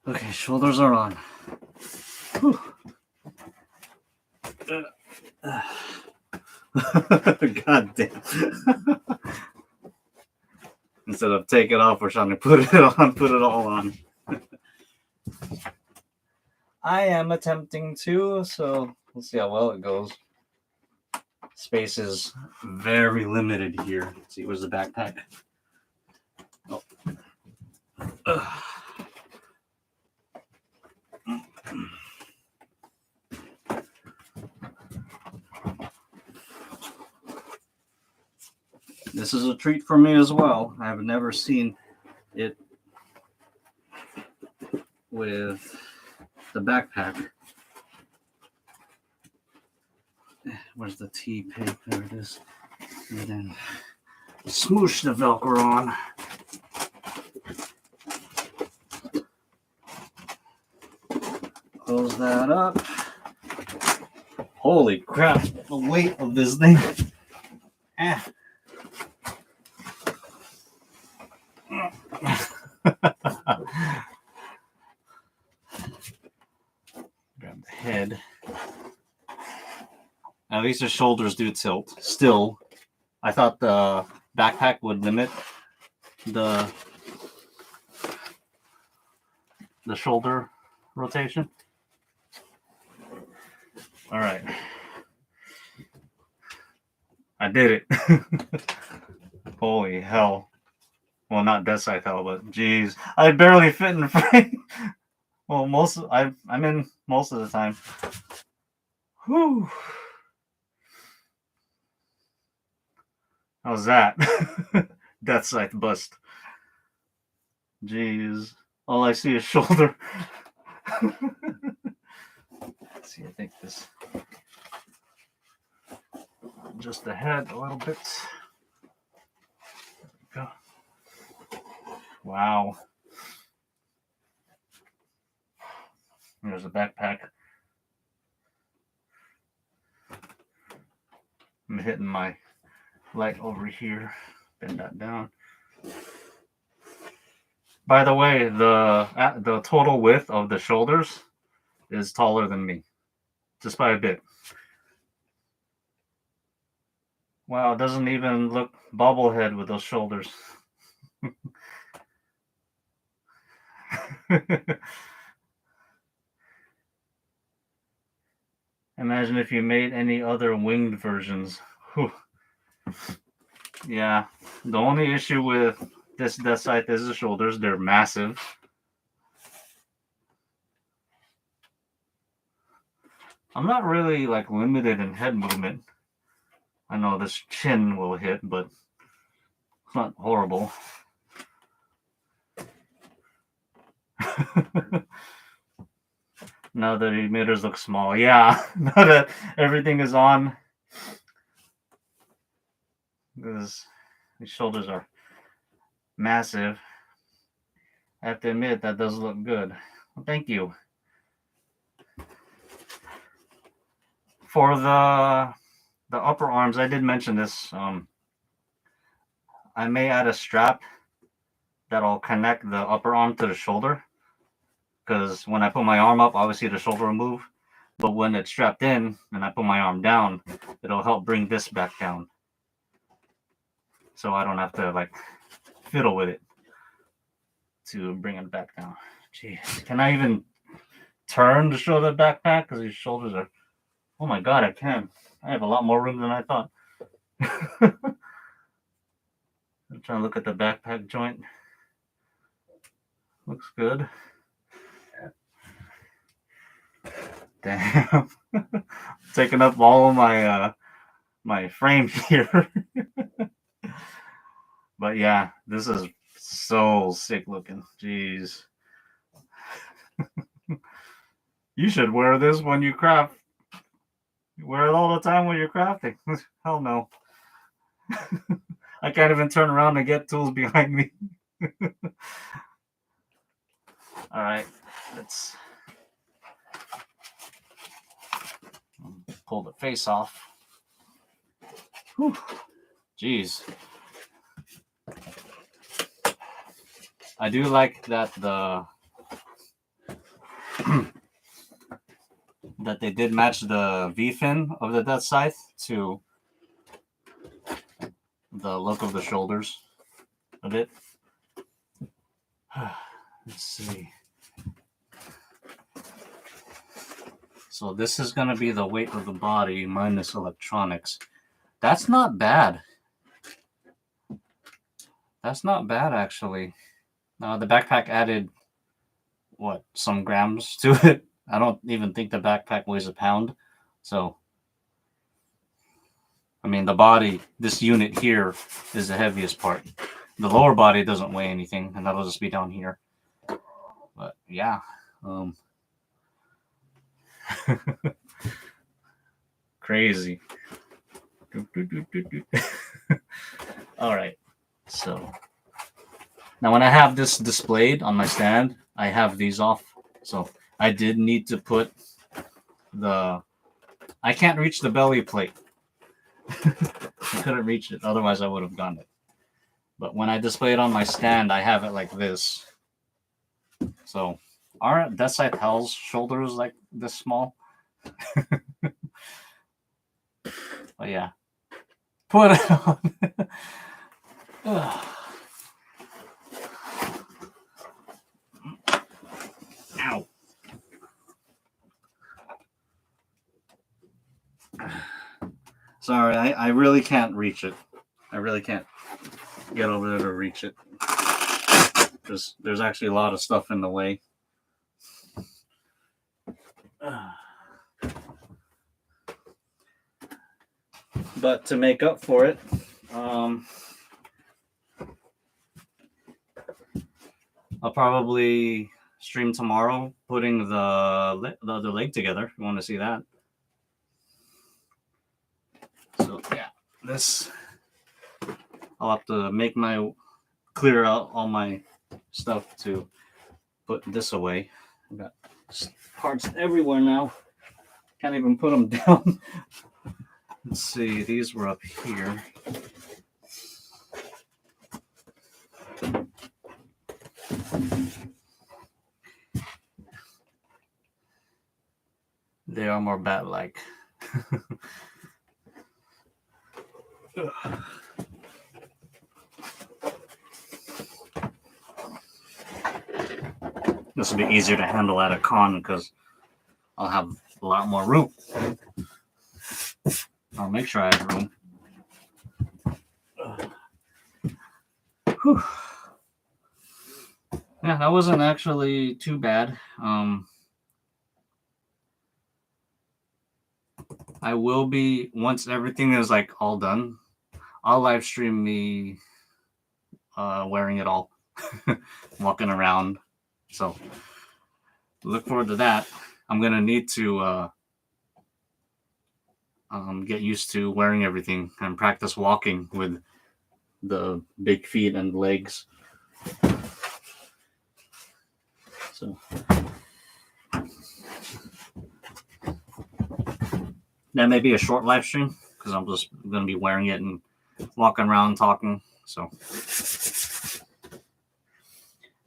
Okay, shoulders are on. Whew. God damn. Instead of take it off, we're trying to put it on, put it all on. I am attempting to, so we'll see how well it goes. Space is very limited here. Let's see, where's the backpack? Oh. This is a treat for me as well. I've never seen it with the backpack. Where's the T peg? There it is. And then smoosh the Velcro on. Close that up. Holy crap, the weight of this thing. Grab the head. At least the shoulders do tilt. Still, I thought the backpack would limit the shoulder rotation. All right. I did it. Holy hell. Well, not Deathscythe hell, but jeez. I barely fit in the frame. Well, I'm in most of the time. Whew. How's that? Deathscythe bust. Jeez. All I see is shoulder. Let's see, I think this just the head a little bit. There we go. Wow. There's a backpack. I'm hitting my light over here. Bend that down. By the way, the total width of the shoulders is taller than me, just by a bit. Wow, it doesn't even look bobblehead with those shoulders. Imagine if you made any other winged versions. Whew. Yeah, the only issue with this Deathscythe is the shoulders. They're massive. I'm not really like limited in head movement. I know this chin will hit, but it's not horrible. Now that the emitters look small. Yeah, now that everything is on. These shoulders are massive. I have to admit that does look good. Well, thank you. For the upper arms, I did mention this. I may add a strap that'll connect the upper arm to the shoulder. Because when I put my arm up, obviously the shoulder will move. But when it's strapped in and I put my arm down, it'll help bring this back down. So I don't have to like fiddle with it to bring it back down. Jeez, can I even turn to show the backpack? Because these shoulders are, oh my God, I can. I have a lot more room than I thought. I'm trying to look at the backpack joint. Looks good. Damn. Taking up all of my my frame here. But yeah, this is so sick looking. Jeez. You should wear this when you craft. You wear it all the time when you're crafting. Hell no. I can't even turn around and get tools behind me. All right, let's pull the face off. Whew. Jeez. I do like that that they did match the V-fin of the Deathscythe to the look of the shoulders a bit. Let's see. So this is going to be the weight of the body minus electronics. That's not bad. That's not bad, actually. The backpack added, what, some grams to it? I don't even think the backpack weighs a pound. So, I mean, the body, this unit here is the heaviest part. The lower body doesn't weigh anything, and that'll just be down here. But, yeah. Crazy. All right. So now when I have this displayed on my stand, I have these off. So I did need to put I can't reach the belly plate. I couldn't reach it. Otherwise I would have gotten it. But when I display it on my stand, I have it like this. So aren't Deathscythe Hell's shoulders like this small? But yeah. Put it on. Ow. Sorry, I really can't reach it. I really can't get over there to reach it. There's actually a lot of stuff in the way. But to make up for it, I'll probably stream tomorrow putting the other leg together. If you want to see that. So yeah, this I'll have to clear out all my stuff to put this away. I've got parts everywhere now. Can't even put them down. Let's see, these were up here. They are more bat-like. This will be easier to handle at a con because I'll have a lot more room. I'll make sure I have room. Whew. Yeah, that wasn't actually too bad. I will be, once everything is like all done, I'll live stream me wearing it all, walking around. So look forward to that. I'm gonna need to get used to wearing everything and practice walking with the big feet and legs. So that may be a short live stream because I'm just gonna be wearing it and walking around talking. So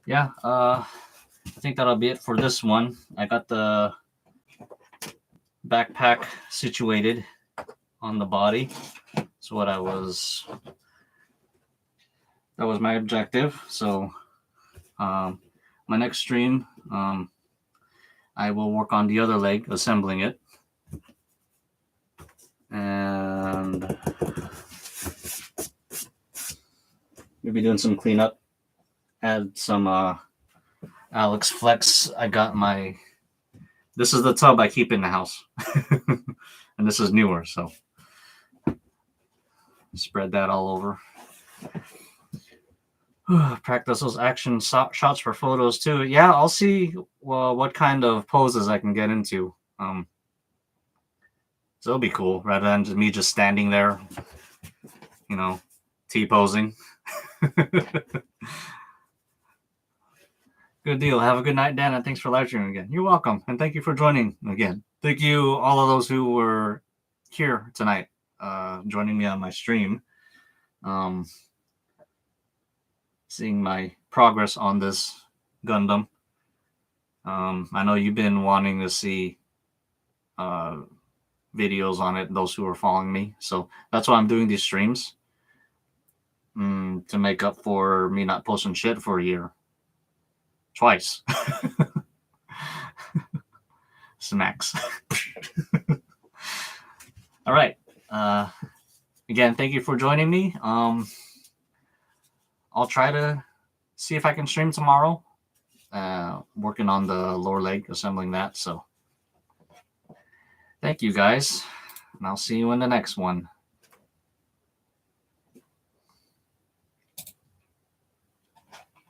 yeah, I think that'll be it for this one. I got the backpack situated on the body. So that was my objective. So my next stream, I will work on the other leg, assembling it. And maybe doing some cleanup. Add some Alex Flex. I got this is the tub I keep in the house. And this is newer, so spread that all over. Practice those action shots for photos too. Yeah, I'll see what kind of poses I can get into. So it'll be cool rather than just me standing there, T-posing. Good deal. Have a good night, Dan, and thanks for live streaming again. You're welcome, and thank you for joining again. Thank you, all of those who were here tonight, joining me on my stream, seeing my progress on this Gundam. I know you've been wanting to see videos on it, those who are following me, so that's why I'm doing these streams, to make up for me not posting shit for a year. Twice. Smacks. All right. Again, thank you for joining me. I'll try to see if I can stream tomorrow. Working on the lower leg, assembling that. So thank you guys, and I'll see you in the next one.